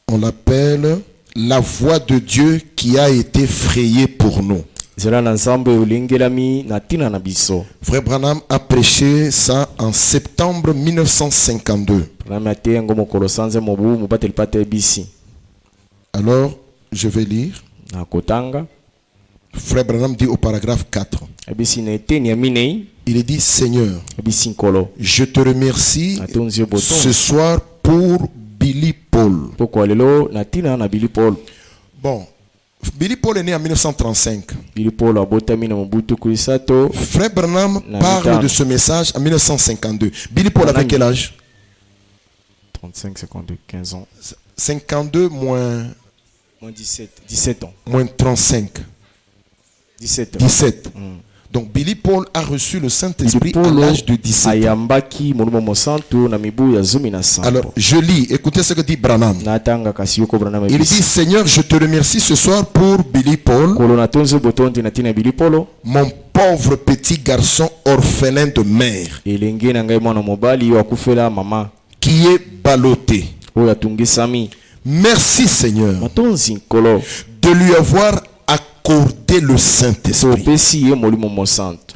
On l'appelle la voix de Dieu qui a été frayée pour nous. zela na nzambe olingelami na ntina na biso Frère Branham a prêché ça en septembre 1952. nami ate yango mokolo sanze mobu mobateli pate ebisi Alors, je vais lire. na kotanga Frère Branham dit au paragraphe 4. ebisi na eteni ya minei Il dit, Seigneur, ebisi nkolo je te remercie atonzi yo ce botonzi soir pour Billy Paul. poko lelo na ntina na bilipolo Bon, Billy Paul est né en 1935. bilipolo abotami na mobutu kulisato Frère Branham La parle mitad. de ce message en 1952. Billy Paul avait Branham. quel âge? 35 52 15 ans 52 moins, moins 17 ans moins 35. 17 ans 17. Donc Billy Paul a reçu le Saint-Esprit à bilipolo l'âge de 17 ans. ayambaki molimo mosantu na mibu ya 15 Alors, je lis, écoutez ce que dit Branham. natanga kasi yoko branama Il dit, Seigneur, je te remercie ce soir pour Billy Paul, kolo natonzi yo botondi na ntina ya bilipolo mon pauvre petit garçon orphelin de mère, elenge na ngai mwana mobali oyo akufela mama qui est ballotté. oyo atungisami Merci Seigneur matonzi nkolo de lui avoir accordé le Saint-Esprit. opesi ye molimo mosantu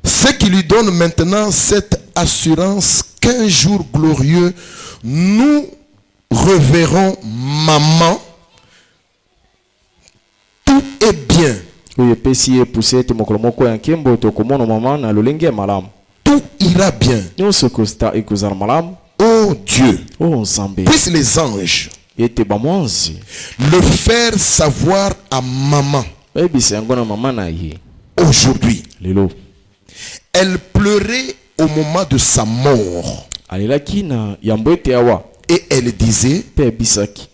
Ce qui lui donne maintenant cette assurance qu'un jour glorieux, nous reverrons maman. Tout est bien. oyo epesi ye puse ete mokolo moko ya nkembo tokomona mama na lolenge ya malamu Tout ira bien. nyonso ekozala malamu Oh Dieu, oyo nzambe puisse les anges ete bamwanzi le faire savoir à maman bayebisa yango na mama na ye aujourd'hui. lelo Elle pleurait au moment de sa mort. alelaki na yambo ete awa Et elle disait, mpe ayebisaki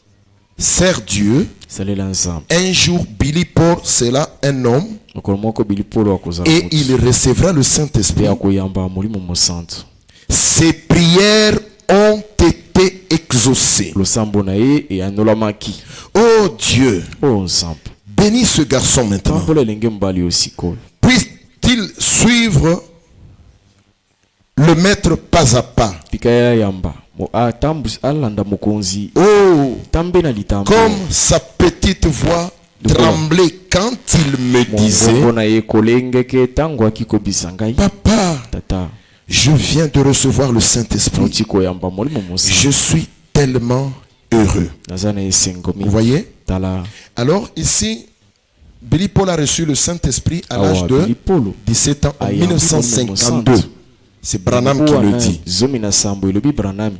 Sers Dieu, salela nzambe un jour Billy Paul sera un homme mokolo moko bilipolo akozala et motu il recevra le Saint-Esprit. mpe akoyamba molimo mosantu Ses prières ont été exaucées. losambo na ye eyanolamaki Oh Dieu, oyo nzambe bénis ce garçon maintenant. tambola elenge mobali oyo sikoyo Puisse-t-il suivre le maître pas à pas. tika ya yamba alanda mokonzi Oh, tambe na litambo comme sa petite voix tremblait quand il me disait, mongongo na ye kolengeke ntango akikobisa ngai Papa, tata je viens de recevoir le Saint-Esprit. nauti koyamba molimo mosantu Je suis tellement heureux. naza na esengo Vous voyez? tala Alors ici, Billy Paul a reçu le Saint-Esprit à l'âge awa de bilipolo 17 ans en Aya, 1952. C'est Branham qui le dit. zomi na sambo elobi branami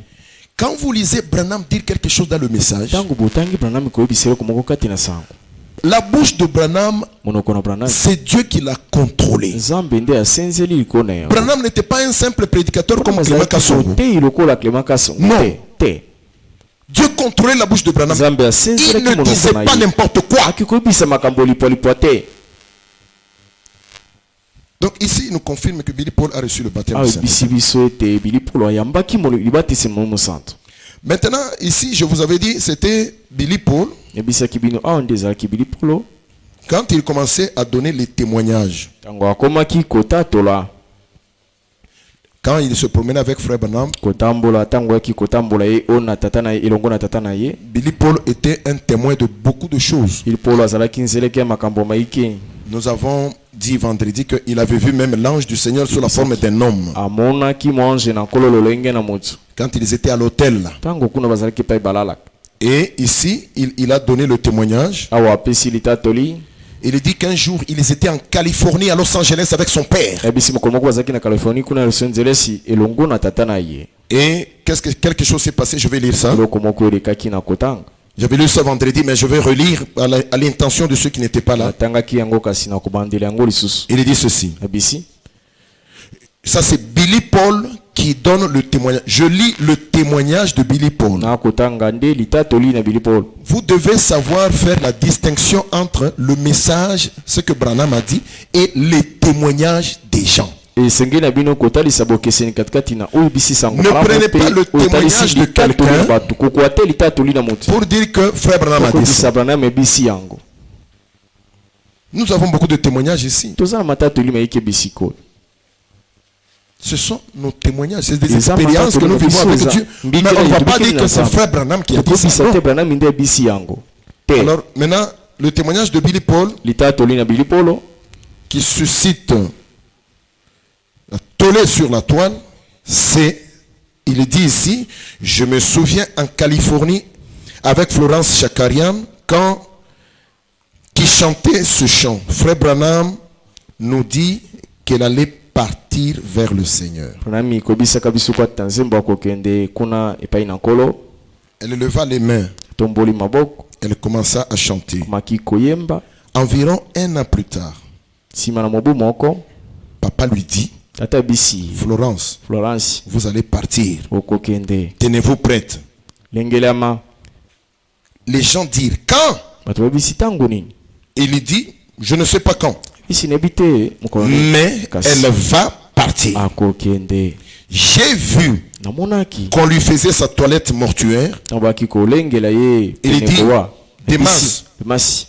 Quand vous lisez Branham dire quelque chose dans le message, ntango botangi branami koyebisa eloko moko kati na sango la bouche de Branham, monoko na branami c'est Dieu qui l'a contrôlé. nzambe nde asenzeli likolo na yango Branham n'était pas un simple prédicateur comme Clément Kassongo. te lokola Clément Kassongo Non. te Dieu contrôlait la bouche de Branham. nzambe Il asenzelaki ne disait monoko na pas ye n'importe quoi. akikoyebisa makambo lipoalipoa te Donc ici, il nous confirme que Billy Paul a reçu le baptême awa du Saint-Esprit. ebisi biso ete bilipolo ayambaki libatisi molimo mosantu Maintenant, ici, je vous avais dit, c'était Billy Paul ebisaki bino awa nde ezalaki bilipolo quand il commençait à donner les témoignages. ntango akomaki kotatola Quand il se promenait avec Frère Branham, kotambola ntango ayaki kotambola ye oyo na tata na ye elongo na tata na ye Billy Paul était un témoin de beaucoup de choses. bilipolo azalaki nzeleki ya makambo maike Nous avons dit vendredi qu'il avait vu même l'ange du Seigneur sous la forme d'un homme. amonaki mwange na nkolo lolenge na motu Quand ils étaient à l'hôtel là. ntango kuna bazalaki epai balalaka Et ici, il a donné le témoignage. awa apesi litatoli Il dit qu'un jour, ils étaient en Californie, à Los Angeles avec son père. ayebisi mokolo moko bazalaki na californie kuna na los angeles elongo na tata na ye Et quelque chose s'est passé, je vais lire ça. eloko moko elekaki na kotanga J'avais lu ça vendredi, mais je vais relire à l'intention de ceux qui n'étaient pas là. natangaki yango kasi na kobandela yango lisusu Il dit ceci. ayebisi Ça, c'est Billy Paul qui donne le témoignage. Je lis le témoignage de Billy Paul. na kotanga nde litatoli na bilipolo Vous devez savoir faire la distinction entre le message, ce que Branham a dit, et les témoignages des gens. esengeli na bino kotalisa bokeseni katikati na oyo ebisisa Ne prenez pas le témoignage de quelqu'un bato kokoa te litatoli na motu pour dire que Frère Branham a dit kokobisa ça. branam ebisi yango Nous avons beaucoup de témoignages ici. toza na matatoli mayiki ebisi koyo Ce sont nos témoignages, c'est des Les expériences que nous vivons avec amateurs Dieu. de Mais on ne va pas dire que c'est Frère Branham qui a dit ça. kokobisa te Non. branam nde ebisi yango te Alors maintenant, le témoignage de Billy Paul litatoli na bilipolo qui suscite la tollée sur la toile, c'est, il dit ici, je me souviens en Californie avec Florence Chakarian qui chantait ce chant. Frère Branham nous dit qu'elle allait partir vers le Seigneur. branami kobisaka biso kwata nzembo akokende kuna epai na nkolo Elle leva les mains, tomboli maboko elle commença à chanter. komaki koyemba Environ un an plus tard, nsima na mobu moko papa lui dit, tata bisi Florence, florence vous allez partir. okokende Tenez-vous prête. lengelama Les gens dirent, quand? bato babisi ntango nini Il dit, je ne sais pas quand. bisi neyebi te mokolo nini. Mais Kasi elle va partir. akokende J'ai vu namonaki qu'on lui faisait sa toilette mortuaire. ntango baki kolengela ye Il dit, penekowa Demas, demasi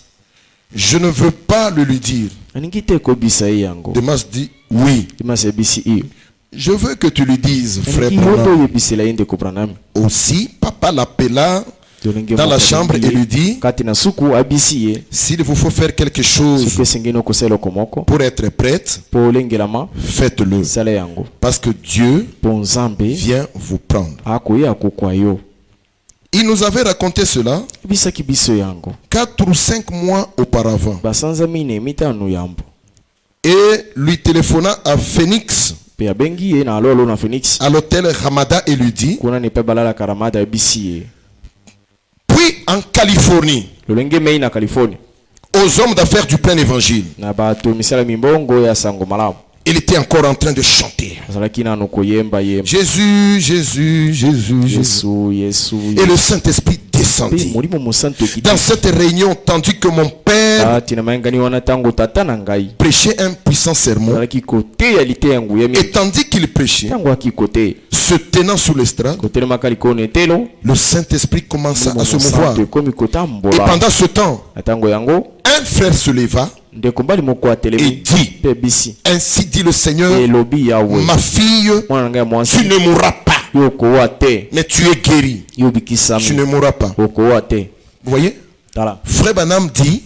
je ne veux pas le lui dire. alingi te kobisa ye yango Demas dit, oui. demasi ebisi iyo Je veux que tu lui dises, frère alingi yo to Branham. oyebisela ye ndeko branami Aussi, papa l'appela tolenge dans la moko chambre et alingi ye. lui dit, kati na suku abisi ye s'il vous faut faire quelque chose soki esengeli okosala eloko moko pour être prête, mpo olengelama faites-le. sala yango Parce que Dieu mpo nzambe vient vous prendre. akoya akokwa yo Il nous avait raconté cela ebisaki biso yango 4 ou 5 mois auparavant. basanza mine mitano yambo Et lui téléphona à Phoenix, mpe abengi ye na alolo na phoenix à l'hôtel Ramada, et lui dit, kuna ni mpe balalaka ramada ebisi ye puis en Californie, lolenge mei na californie aux hommes d'affaires du plein évangile. na bato misala mimbongo ya sango malamu. Il était encore en train de chanter. Azalaki nanu koyemba yemba. Jésus, Jésus, Jésus, Jésus. Yesu Et le Saint-Esprit descendit. molimo mosantu ekiti. Dans cette réunion, tandis que mon père tina mayangani wana tango tata na ngai prêchait un puissant sermon, azalaki koteya liteya nguya et mingi. tandis qu'il prêchait, Tango akikoteya se tenant sous l'estrade, kotelemaka likolo na etelo, le Saint-Esprit commença à se mosantu mouvoir. ekomi Et kotambola. pendant ce temps, Na tango yango un frère se leva ndeko mbali moko et atelemi dit, mpe bisi ainsi dit le Seigneur, elobi yawe ma fille, mwana na ngai ya tu mwasi ne mourras pas, yo okowa te, mais tu es guéri. yo Tu obikisami, ne mourras pas. okowa te. Vous voyez? Tala Frère Banam dit,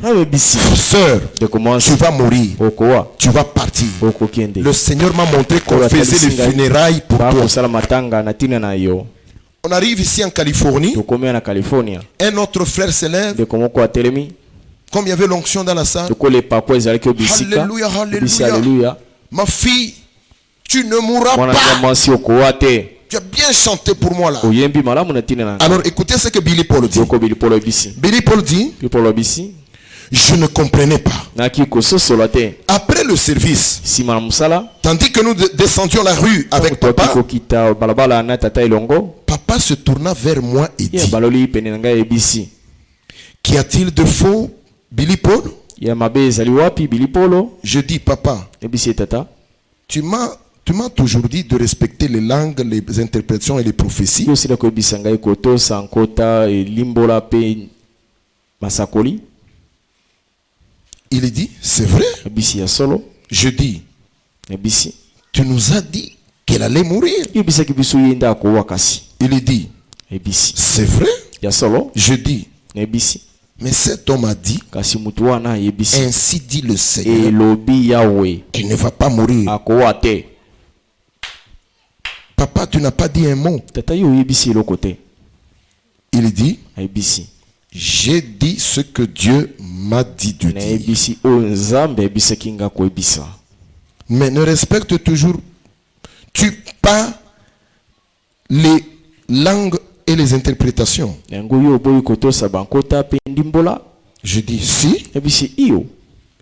rabe bisi sœur, ndeko tu mwasi vas mourir, okowa tu vas partir. okokende. Le Seigneur m'a montré qu'on faisait les funérailles pour toi. bakosala matanga na ntina na yo. On arrive ici en Californie, tokomea na California, un autre frère s'élève, ndeko moko atelemi, comme il y avait l'onction dans la salle. tokola epapo ezalaki obisika. Alléluia, Bisi alléluia. alléluia. Ma fille, tu ne mourras Mwana na ngai ya pas. mwasi okowa te, Tu as bien chanté pour moi là. oyembi malamu na ntina na ngai. Alors écoutez ce que Billy Paul dit. yoko bilipolo bisi Billy Paul dit, bilipolo bisi je ne comprenais pas. naki kososola te. Après le service, Sima na musala tandis que nous descendions la rue avec toki papa, kokita balabala na tata elongo, papa se tourna vers moi et ye dit, baloli pene na ngai ebisi, qu'y a-t-il de faux, Billy Paul? ya mabe ezali wapi bilipolo? Je dis, papa, Ebisi tata, tu m'as toujours dit de respecter les langues, les interprétations et les prophéties. yo sila koyebisa ngai kotosa nkota elimbola pe masakoli. Il dit, c'est vrai. Ebisi ya solo. Je dis, Ebisi tu nous as dit qu'elle allait mourir. yebisaki biso ye nde akowa kasi. Il dit, Ebisi c'est vrai. ya solo. Je dis, Ebisi mais cet homme a dit, kasi mutu wana yebisi ainsi dit le Seigneur, elobi yawe elle ne va pas mourir. akowa te. Papa, tu n'as pas dit un mot. Tata yo yebisi eloko te. Il dit, Ebisi j'ai dit ce que Dieu m'a dit de na dire. ebisi oyo nzambe yebisaki nga koyebisa. Mais ne respectes-tu pas les langues et les interprétations? yango yo oboyi kotosa bankota pe ndimbola. Je dis, si. Ebisi iyo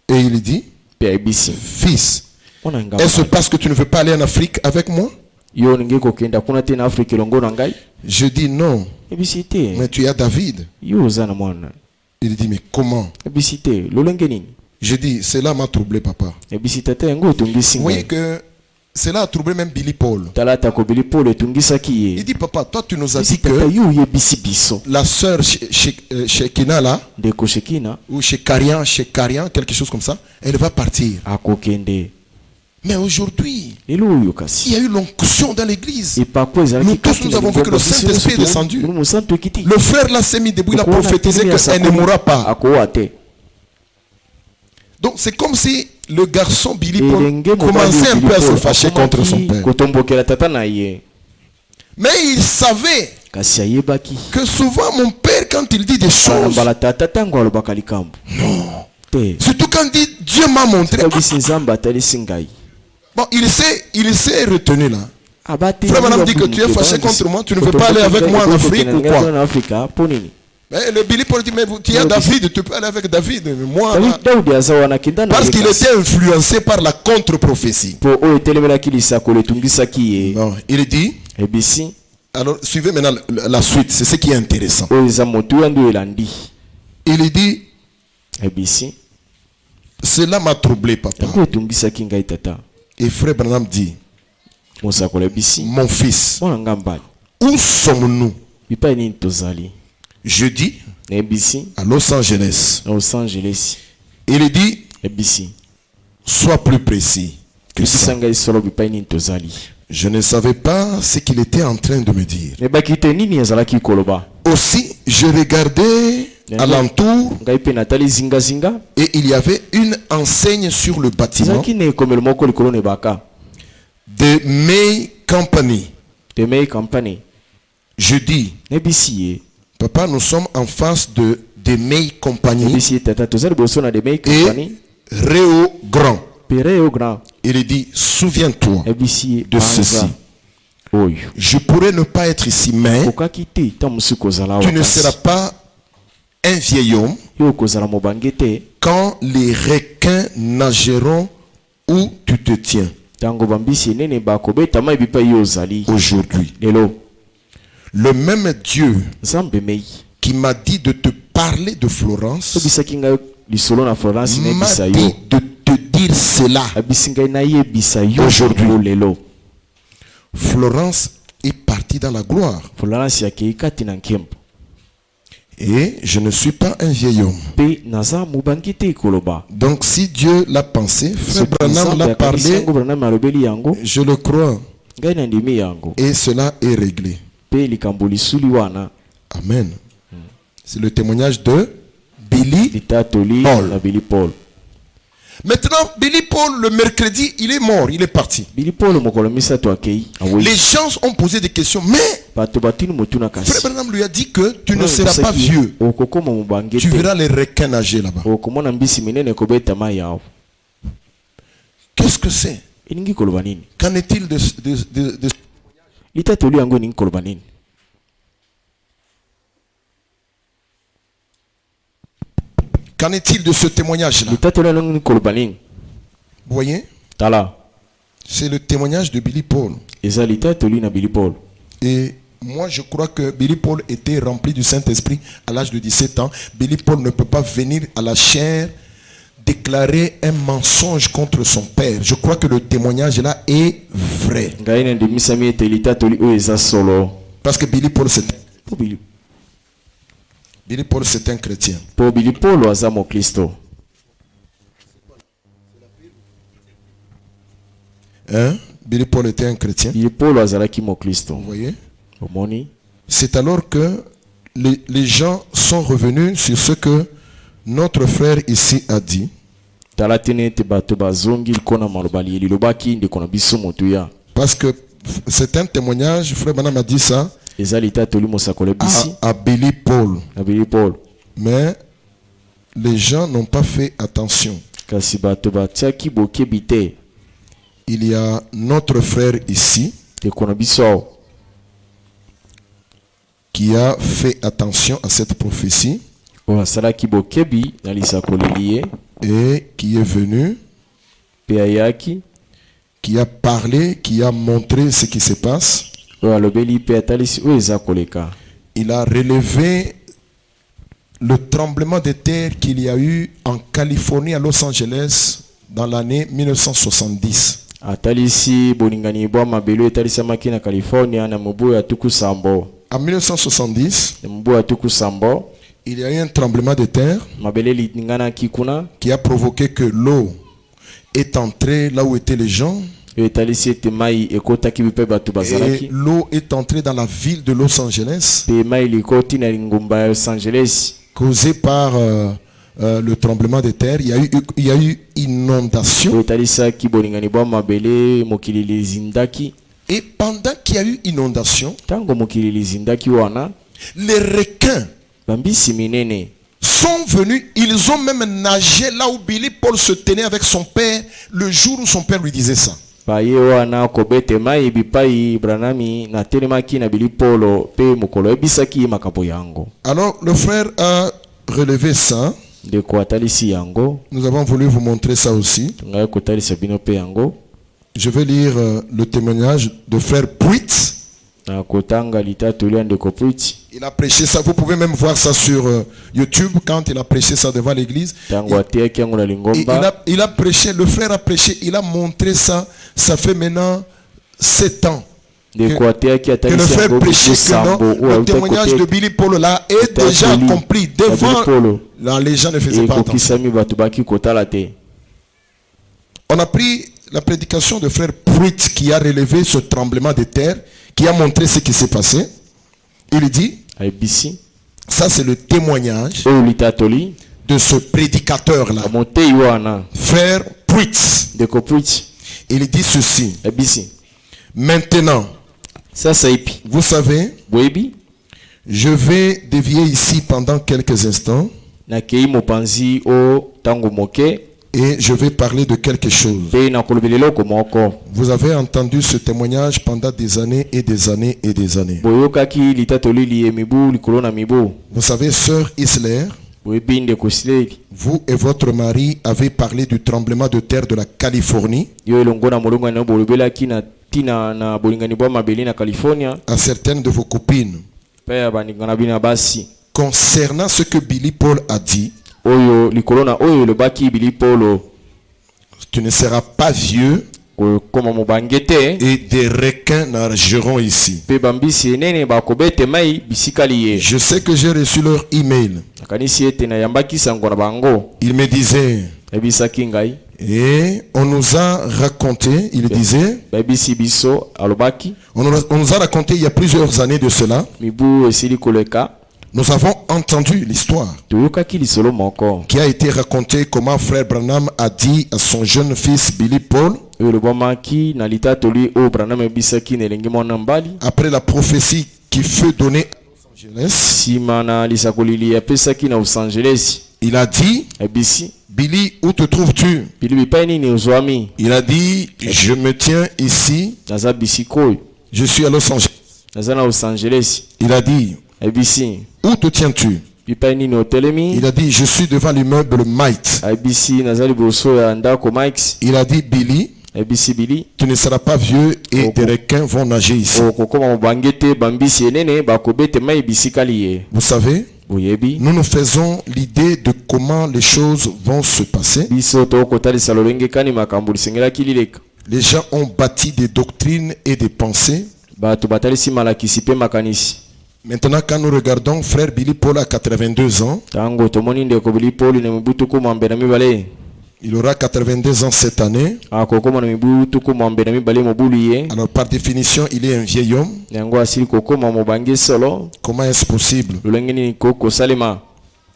Et il dit, pe ebisi fils, mwana nga est-ce parce que tu ne veux pas aller en Afrique avec moi? yo ningi kokenda kuna te na Afrika elongo na ngai. Je dis, non, Ebisi te mais tu as David. yo oza na mwana. Il dit, mais comment? Ebisi te lolenge nini. Je dis, cela m'a troublé, papa. Ebisi tata yango etungisi Vous voyez ngai. que cela a troublé même Billy Paul. Talata ko bilipolo etungisaki Il ye. dit, papa, toi tu nous as Ebisi dit que tata yo yebisi biso la sœur Shekina là, ndeko Shekina ou chez Karian, quelque chose comme ça, elle va partir. akokende. Mais aujourd'hui, Lelo oyo il kasi y a eu l'onction dans l'église. epako ezalaki Nous tous, kati nous na avons vu que le Saint-Esprit est descendu. mosantu ekiti. Le frère là s'est mis debout, il a Okoona prophétisé telemi ya qu'elle ne sakoli, mourra pas. akowa te. Donc c'est comme si le garçon Billy Elenge Paul mobali commençait un peu à se Bilipolo fâcher contre son akomaki père. kotombokela tata na ye. Mais il savait Kasi ayebaki que souvent mon père, quand il dit des choses, mbala tata tango alobaka likambo te. surtout quand il dit Dieu m'a montré, Ebisi nzambe atalisi ngai. bon, il s'est retenu là. Abate Frère Madame dit que tu es fâché contre moi, tu ne veux pas aller avec moi en Afrique ou quoi? En Afrika po nini? Mais le Billy Paul dit, mais tu as David, tu peux aller avec David. Mais moi, là, Daudi aza wana kenda na parce qu'il kasi. était influencé par la contre-prophétie. Po oyo etelemelaki lisakolo etungisaki ye. Non, il dit, Ebisi alors suivez maintenant la suite, c'est ce qui est intéressant. oyo eza motu yandu elandi. Il dit, Ebisi cela m'a troublé, papa. yango etungisaki ngai tata. Et frère Branham dit, Mosakolo ebisi mon fils, mwana nga mbali où sommes-nous? bipai nini tozali. Jeudi, Na ebisi à Los Angeles. na Los Angeles. Il dit, Ebisi sois plus précis que ça. ebisa ngai solo bipai nini tozali. Je ne savais pas ce qu'il était en train de me dire. Nebaki te nini azalaki koloba. Aussi, je regardais alentour Ngai pe natali zingazinga. et il y avait une enseigne sur le bâtiment Ezalaki na ekomelo moko likolo na ebaka. de May Company. The May Company. Je dis, Nebisi ye. papa, nous sommes en face de May Company Nebisi ye tata tozali boso na The May et Company. Réo Grand. Pere au grand. Il dit, souviens-toi, Nebisi ye de ceci. Oyo. Je pourrais ne pas être ici, mais Okaki te ta musuko zala tu ne wakasi. seras pas un vieil homme yo kozala mobange te quand les requins nageront où tu te tiens tango bambisi enene bakobetama ebipa yo ozali aujourd'hui. lelo. Le même Dieu Nzambe mei qui m'a dit de te parler de Florence tobisaki ngai lisolo na Florence m'a nayebisa dit yo de te dire cela. abisi ngai nayebisa yo Aujourd'hui. yango lelo. Florence est partie dans la gloire. Florence yakei kati na nkembo Et je ne suis pas un vieil homme. mpe naza mobangi te koloba. Donc si Dieu l'a pensé, Frère Soki Branham Nzambe l'a akanisi parlé, yango, Branham alobeli yango, je le crois. ngai nandimi yango Et cela est réglé. mpe likambo lisuli wana Amen. C'est le témoignage de Billy. litatoli Paul. na Billy Paul. Maintenant, Billy Paul, le mercredi, il est mort, il est parti. Billy Paul mokolo misato akei awei Les gens ont posé des questions, mais bato batuni motuna Frère kasi Branham lui a dit que tu ne seras pas vieux. okokoma mobange Tu te verras les requins nager là-bas. okomona mbisi minene kobeta mai yao. Qu'est-ce que c'est? elingi koloba nini? Qu'en est-il de litatoli yango elingi koloba nini? Qu'en est-il de ce témoignage-là? litatoli yango elingi koloba nini? Vous voyez? Tala C'est le témoignage de Billy Paul. eza litatoli na Billy Paul. Et moi, je crois que Billy Paul était rempli du Saint-Esprit à l'âge de 17 ans. Billy Paul ne peut pas venir à la chair déclarer un mensonge contre son père. Je crois que le témoignage là est vrai. ngai nandimisami ete litatoli oyo eza solo. Parce que Billy Paul, Po Billy c'est un chrétien. po Billy Paul aza mokristo. Hein? Billy Paul était un chrétien. Billy Paul azalaki mokristo. Vous voyez? omoni C'est alors que les gens sont revenus sur ce que notre frère ici a dit. tala tene ete bato bazongi likona malobali elilobaki ndeko na biso moto ya Parce que c'est un témoignage, frère Branham a dit ça eza litatoli mosakolo bisi à Billy Paul. na Billy Paul. Mais les gens n'ont pas fait attention. kasi bato batiaki bokebi te Il y a notre frère ici ndeko na biso awa qui a fait attention à cette prophétie oyo asalaki bokebi na lisakoleli ye et qui est venu, mpe ayaki qui a parlé, qui a montré ce qui se passe. oyo alobeli mpe atalisi oyo eza koleka. Il a relevé le tremblement de terre qu'il y a eu en Californie, à Los Angeles, dans l'année 1970. atalisi bolingani bwa mabelo etalisamaki na California na mobu ya tuku sambo. En 1970, na mobu ya tuku sambo il y a eu un tremblement de terre mabele elinganaki kuna qui a provoqué que l'eau est entrée là où étaient les gens. oyo etalisi ete mai ekotaki mpe bato Et bazalaki l'eau est entrée dans la ville de Los Angeles, mpe mai likoti na lingumba ya Los Angeles causée par le tremblement de terre. Il y a eu inondation. oyo etalisaki bolingani bwa mabele mokili lizindaki. Et pendant qu'il y a eu inondation, ntango mokili lizindaki wana les requins bambisi minene sont venus, ils ont même nagé là où Billy Paul se tenait avec son père le jour où son père lui disait ça. baye wana kobete mai bipai Branhami na telemaki na Billy Paul mpe mokolo ebisaki ye makambo yango. Alors le frère a relevé ça. ndeko atalisi yango Nous avons voulu vous montrer ça aussi. ngai kotalisa bino mpe yango. Je vais lire le témoignage de frère Pruitt. na kotanga litatoli ya ndeko Pruitt. Il a prêché ça. Vous pouvez même voir ça sur YouTube quand il a prêché ça devant l'église. ntango ateyaki yango na Et lingomba il a prêché, le frère a prêché, il a montré ça. Ça fait maintenant 7 ans ndeko ateyaki que le atalisi frère yango prêchait que sambo non, le témoignage de Billy Paul là est déjà accompli devant. Là, les gens ne faisaient pas attention. ekokisami bato baki kotala te. On a pris la prédication de frère Pruitt qui a relevé ce tremblement de terre, qui a montré ce qui s'est passé. Il dit, ayebisi ça c'est le témoignage oyo litatoli de ce prédicateur là, na motei wana frère Pruitt. ndeko Pruitt Il dit ceci, ayebisi maintenant, sasa ipi vous savez, boyebi je vais dévier ici pendant quelques instants nakei mopanzi o ntango moke et je vais parler de quelque chose. mpe nakolobela eloko moko. Vous avez entendu ce témoignage pendant des années et des années et des années. boyokaki litatoli liye mibu likolo na mibu. Vous savez, sœur Isler webinde kusileli Vous et votre mari avez parlé du tremblement de terre de la Californie yo elongo na molongo na bolobelaki na tina na bolingani bwa mabeli na California à certaines de vos copines. pe ya baninga na bina basi Concernant ce que Billy Paul a dit, oyo likolo na oyo elobaki Billy Paul tu ne seras pas vieux koma mobangete et des requins nageront ici. pe bambisi enene bakobete mai bisikali ye Je sais que j'ai reçu leur email. nakanisi ete na yambaki sango na bango Il me disait, ebisaki ngai et on nous a raconté, il disait, babisi biso alobaki on nous a raconté il y a plusieurs années de cela, mibu esili koleka nous avons entendu l'histoire toyokaki lisolo moko qui a été racontée comment frère Branham a dit à son jeune fils Billy Paul, oyo elobamaki na litatoli oyo Branham ebisaki na elenge mwana mbali après la prophétie qui fut donnée à Los Angeles, nsima na lisakolili apesaki na Los Angeles il a dit, ebisi Billy, où te trouves-tu? bili bipai nini ozwami Il a dit, je me tiens ici, naza bisika oyo je suis à Los Angeles. naza na Los Angeles Il a dit, ebisi où te tiens-tu? bipai nini otelemi Il a dit, je suis devant l'immeuble Might. ebisi naza liboso ya ndako Mike Il a dit, Billy, ebisi bili tu ne seras pas vieux et des requins vont nager ici. okokoma mobangete bambisi enene bakobete mai bisikali ye Vous savez, boyebi nous nous faisons l'idée de comment les choses vont se passer. biso tokotalisa lolenge kani makambo lisengelaki lileka Les gens ont bâti des doctrines et des pensées. bato batalisi malakisi mpe makanisi Maintenant, quand nous regardons frère Billy Paul à 82 ans, ntango tomoni ndeko Billy Paul na mibu tuku mwambe na mibale il aura 82 ans cette année. akokoma na mibu tuku mwambe na mibale mobulu ye Alors par définition, il est un vieil homme. yango asili kokoma mobange solo Comment est-ce possible? lolenge nini kosalema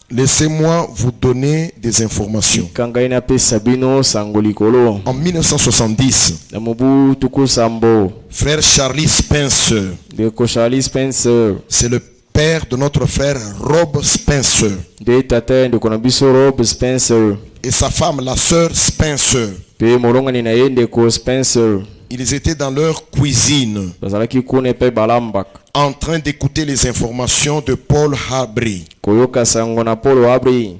Laissez-moi vous donner des informations. kangai napesa bino sango likolo En 1970, na mobu tuku sambo frère Charlie Spencer, ndeko Charlie Spencer c'est le père de notre frère Rob Spencer, nde tata ya ndeko na biso Rob Spencer et sa femme, la sœur Spencer. mpe molongani na ye ndeko Spencer Ils étaient dans leur cuisine bazalaki kuna mpe balambaka en train d'écouter les informations de Paul Habry. koyoka sango na Paul Abri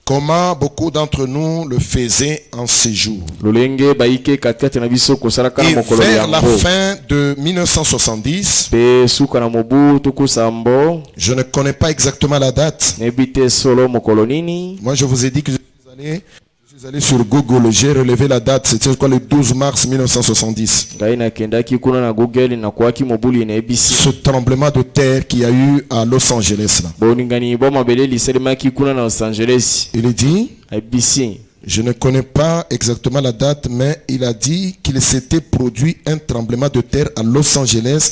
Comment beaucoup d'entre nous le faisaient en ces jours. lolenge bayike katikati na biso kosalaka na Et mokolo vers la yango fin de 1970, mpe suka na mobu tuku sambo je ne connais pas exactement la date. nayebi te solo mokolo nini Moi, je vous ai dit que je suis allé sur Google, j'ai relevé la date, c'était quoi, le 12 mars 1970. ngai nakendaki kuna na Google nakwaki mobulu nayebisi Ce tremblement de terre qu'il y a eu à Los Angeles là. boningani bwa mabele lisalemaki kuna na Los Angeles Il dit, ayebisi je ne connais pas exactement la date, mais il a dit qu'il s'était produit un tremblement de terre à Los Angeles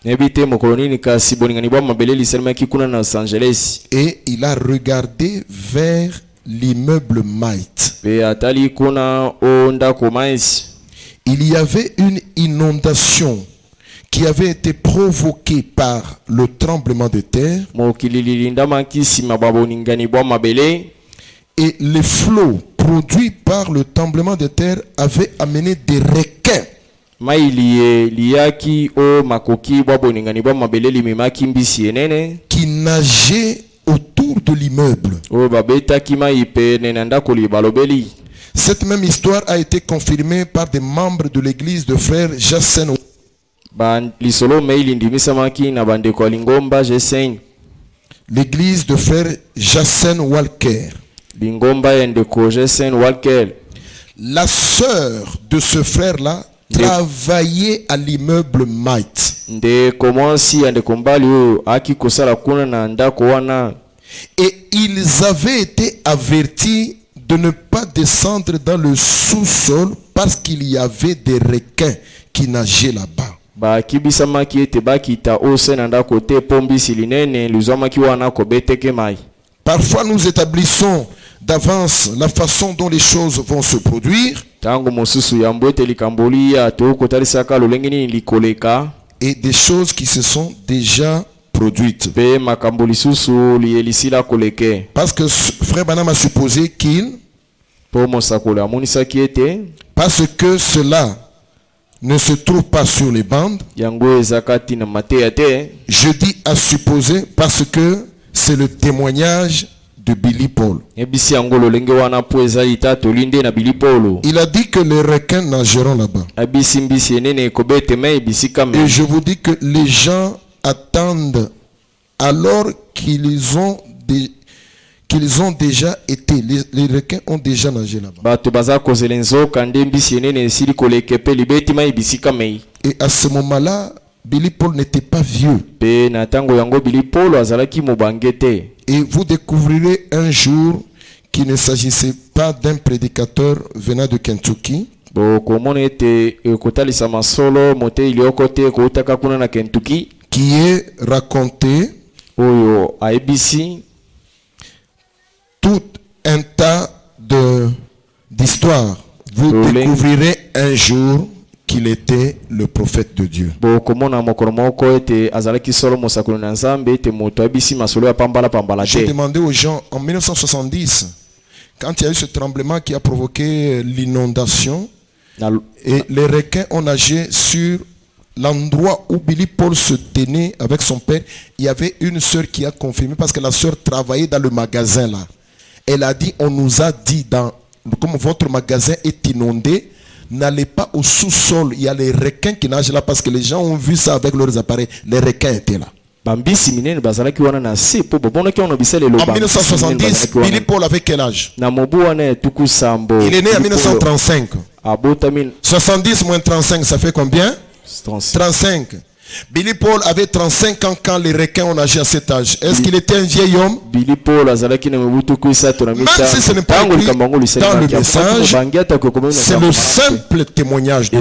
nayebi te mokolo nini kasi boningani bwa mabele lisalemaki kuna na Los Angeles et il a regardé vers l'immeuble Might. mpe atali kuna o ndako maisi Il y avait une inondation qui avait été provoquée par le tremblement de terre mokili lilindamaki nsima bwa boningani bwa mabele et les flots produits par le tremblement de terre avaient amené des requins mai liye liyaki o makoki bwa boningani bwa mabele limemaki mbisi enene qui nageaient autour de l'immeuble. oyo babetaki mai pene na ndako balobeli Cette même histoire a été confirmée par des membres de l'église de frère Jassen. lisolo mei lindimisamaki na bandeko ya lingomba G5 L'église de frère Jassen Walker. lingomba ya ndeko G5 Walker La sœur de ce frère-là travaillait à l'immeuble Might. ndeko mwasi ya ndeko mbali oyo aki kosala kuna na ndako wana Et ils avaient été avertis de ne pas descendre dans le sous-sol parce qu'il y avait des requins qui nageaient là-bas. bakibisamaki ete bakita ose na ndako te mpo mbisi linene lizwamaki wana kobeteke mai Parfois nous établissons d'avance la façon dont les choses vont se produire ntango mosusu yambo ete likambo liya tokotalisaka lolenge nini likoleka et des choses qui se sont déjà produites. mpe makambo lisusu liyelisila koleke Parce que frère Branham a supposé qu'il, mpo mosakoli amonisaki ete parce que cela ne se trouve pas sur les bandes, yango ezaka ti na mateya te je dis à supposer parce que c'est le témoignage de Billy Paul. ebisi yango lolenge wana po eza litatoli nde na Billy Paul. Il a dit que les requins nageront là-bas. abisi mbisi enene ekobetema ebisika Et je vous dis que les gens attendent alors qu'ils ont déjà été. Les requins ont déjà nagé là-bas. bato baza kozela nzoka nde mbisi enene esili koleka epe libetima ebisika mei. Et à ce moment-là, Billy Paul n'était pas vieux. pe na ntango yango Billy Paul azalaki mobange te. Et vous découvrirez un jour qu'il ne s'agissait pas d'un prédicateur venant de Kentucky, bokomona ete ekotalisa masolo mote ilioko te koutaka kuna na Kentucky qui est raconté oyo aebisi tout un tas d'histoires. Vous découvrirez un jour qu'il était le prophète de Dieu. bokomona mokolo moko ete azalaki solo mosakoli na nzambe ete moto abisi masolo ya pambala J'ai te. demandé aux gens en 1970, quand il y a eu ce tremblement qui a provoqué l'inondation, et les requins ont nagé sur l'endroit où Billy Paul se tenait avec son père. Il y avait une sœur qui a confirmé parce que la sœur travaillait dans le magasin là. Elle a dit, on nous a dit, comme votre magasin est inondé, n'allez pas au sous-sol. Il y a les requins qui nagent là parce que les gens ont vu ça avec leurs appareils. Les requins étaient là. En 1970, Billy Paul avait quel âge? Il est né en 1935. 70 moins 35, ça fait combien? 35. Billy Paul avait 35 ans quand les requins ont nagé à cet âge. Est-ce qu'il était un vieil homme? Même si ce n'est pas écrit dans le message, c'est le simple témoignage de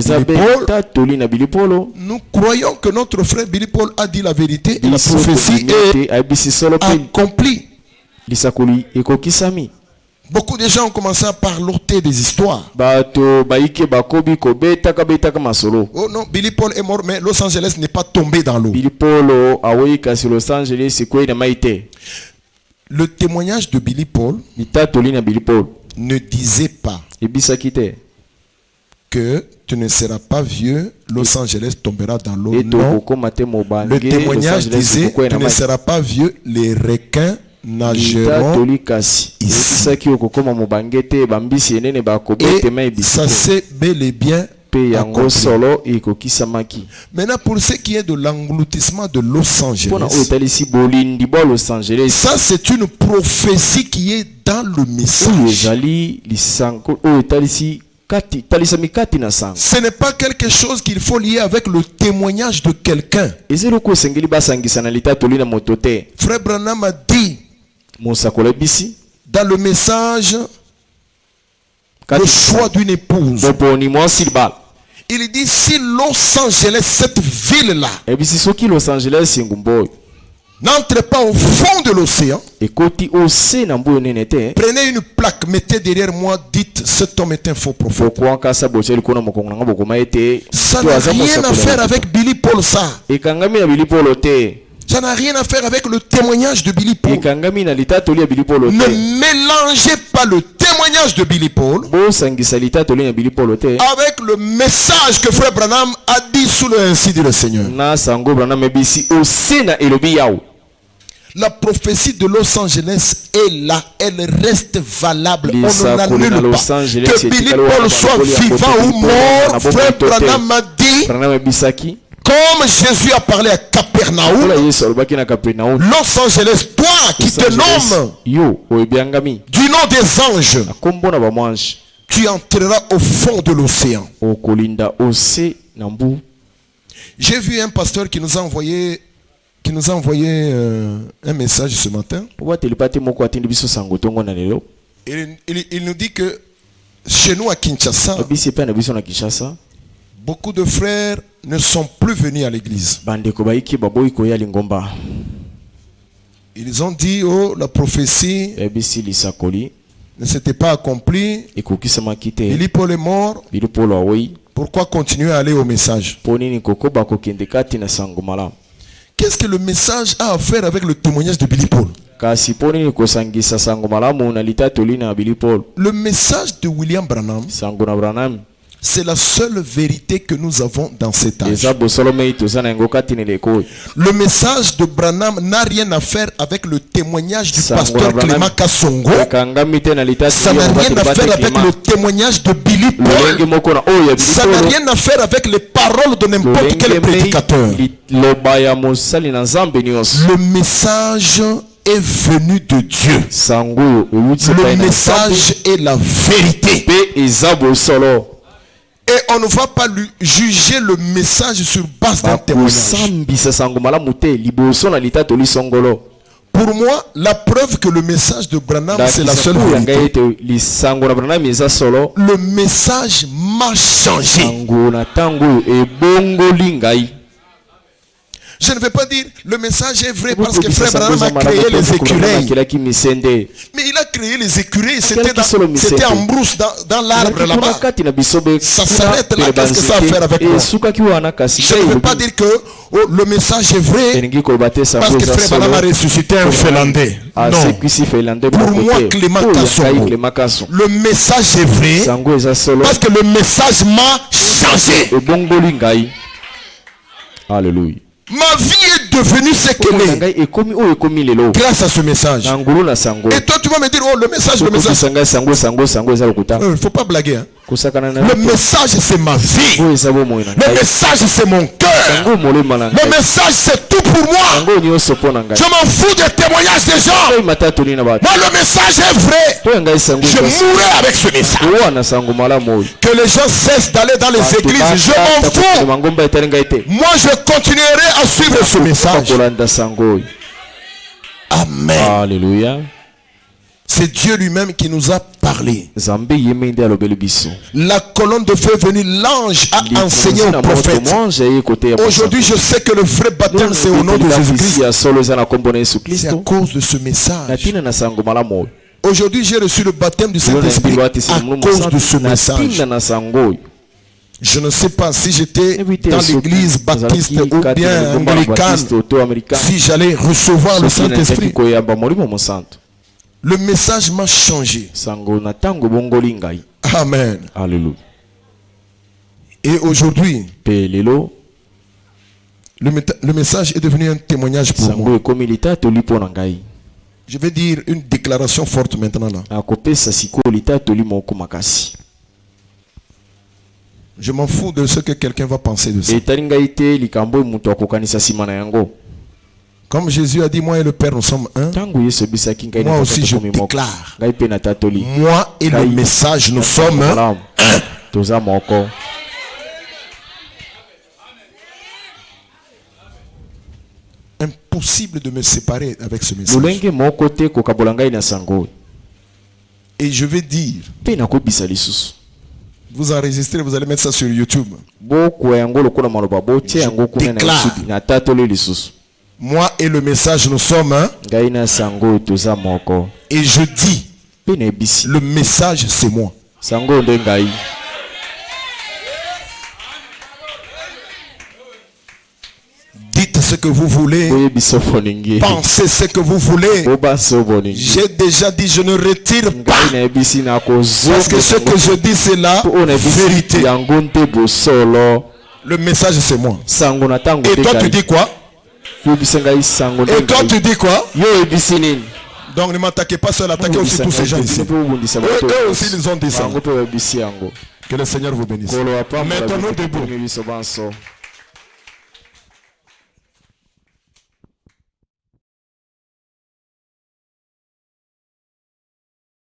Billy Paul. Nous croyons que notre frère Billy Paul a dit la vérité et la prophétie est accomplie. Beaucoup de gens ont commencé à parloter des histoires. Oh non, Billy Paul est mort, mais Los Angeles n'est pas tombé dans l'eau. Le témoignage de Billy Paul ne disait pas que tu ne seras pas vieux, Los Angeles tombera dans l'eau. Non. Le témoignage disait tu ne seras pas vieux, les requins nageront ici. Et ça s'est bel et bien accompli. Maintenant, pour ce qui est de l'engloutissement de Los Angeles, ça c'est une prophétie qui est dans le message. Ce n'est pas quelque chose qu'il faut lier avec le témoignage de quelqu'un. Frère Branham a dit dans le message le choix d'une épouse. Il dit si Los Angeles, cette ville-là, n'entre pas au fond de l'océan, prenez une plaque, mettez derrière moi, dites cet homme est un faux prophète. Ça n'a rien à faire avec Billy Paul, ça. Ça n'a rien à faire avec le témoignage de Billy Paul. Ne mélangez pas le témoignage de Billy Paul avec le message que Frère Branham a dit sous le ainsi dit le Seigneur. La prophétie de Los Angeles est là, elle reste valable. On ne l'annule pas. Que Billy Paul soit vivant ou mort, Frère Branham m'a dit, comme Jésus a parlé à Capernaum, Los Angeles, toi qui te nommes du nom des anges, tu entreras au fond de l'océan. J'ai vu un pasteur qui nous a envoyé un message ce matin. Il nous dit que chez nous à Kinshasa, beaucoup de frères ne sont plus venus à l'église. Ils ont dit, oh, la prophétie ne s'était pas accomplie. Billy Paul est mort. Pourquoi continuer à aller au message? Qu'est-ce que le message a à faire avec le témoignage de Billy Paul? Le message de William Branham C'est la seule vérité que nous avons dans cet âge. eza bosolo mei toza na yango kati na eleko oyo. Le message de Branham n'a rien à faire avec le témoignage du Sango pasteur na Branham Clément Kassongo. ekangami te na litasi Ça n'a rien à faire avec le témoignage de Billy lolenge Paul. moko na oyo ya Ça n'a rien à faire avec les paroles de n'importe quel prédicateur. liloba ya mosali na nzambe nyonso. Le message est venu de Dieu. sango oyo ewuti Le epai na message est la vérité. mpe eza bosolo. Et on ne va pas juger le message sur base d'un témoignage. bakosambisa sango malamu te liboso na litatoli songolo. Pour moi, la preuve que le message de Branham, c'est la Ndakisa seule po ya ngai vérité. ete lisango na Branham eza solo. Le message m'a changé. sango na ntango oyo ebongoli ngai. Je ne vais pas dire le message est vrai parce que frère Branham a créé les écureuils. Mais il a créé les écureuils, c'était en brousse dans l'arbre là-bas. Ça s'arrête là, qu'est-ce que ça a à faire avec moi? Je ne veux pas dire que le message est vrai parce que frère Branham a ressuscité un Finlandais. Non. Pour moi, Clément Kassongo, le message est vrai parce que le message m'a changé. Alléluia. Ma vie est devenue ce qu'elle est grâce à ce message. Et toi tu vas me dire, oh le message. Il ne faut pas blaguer. Hein. Le message c'est ma vie. Le message c'est mon cœur. Le message c'est tout pour moi. Je m'en fous des témoignages des gens. Moi le message est vrai. Je mourrai avec ce message. Que les gens cessent d'aller dans les églises. Je m'en fous. Moi je continuerai à suivre ce message. Amen. Alléluia. C'est Dieu lui-même qui nous a parlé. La colonne de feu est venue, l'ange a enseigné au prophète. Aujourd'hui, je sais que le vrai baptême, c'est au nom de Jésus-Christ. C'est à cause de ce message. Aujourd'hui, j'ai reçu le baptême du Saint-Esprit à cause de ce message. Je ne sais pas si j'étais dans l'église baptiste ou bien anglicane, si j'allais recevoir le Saint-Esprit. Le message m'a changé. Amen. Alléluia. Et aujourd'hui, le message est devenu un témoignage pour moi. Je vais dire une déclaration forte maintenant là. Je m'en fous de ce que quelqu'un va penser de ça. Comme Jésus a dit, moi et le Père, nous sommes un. Moi aussi, je déclare. Moi et le message, nous sommes un. Impossible de me séparer avec ce message. Et je vais dire, vous enregistrez, vous allez mettre ça sur YouTube. Je déclare. Moi et le message, nous sommes un. Et je dis, le message, c'est moi. Dites ce que vous voulez. Pensez ce que vous voulez. J'ai déjà dit, je ne retire pas. Parce que ce que je dis, c'est la vérité. Le message, c'est moi. Et toi, tu dis quoi? Et toi tu dis quoi? Donc ne m'attaquez pas seul, attaquez aussi tous ces gens ici. Eux aussi ils ont dit ça. Que le Seigneur vous bénisse. Mettons-nous debout.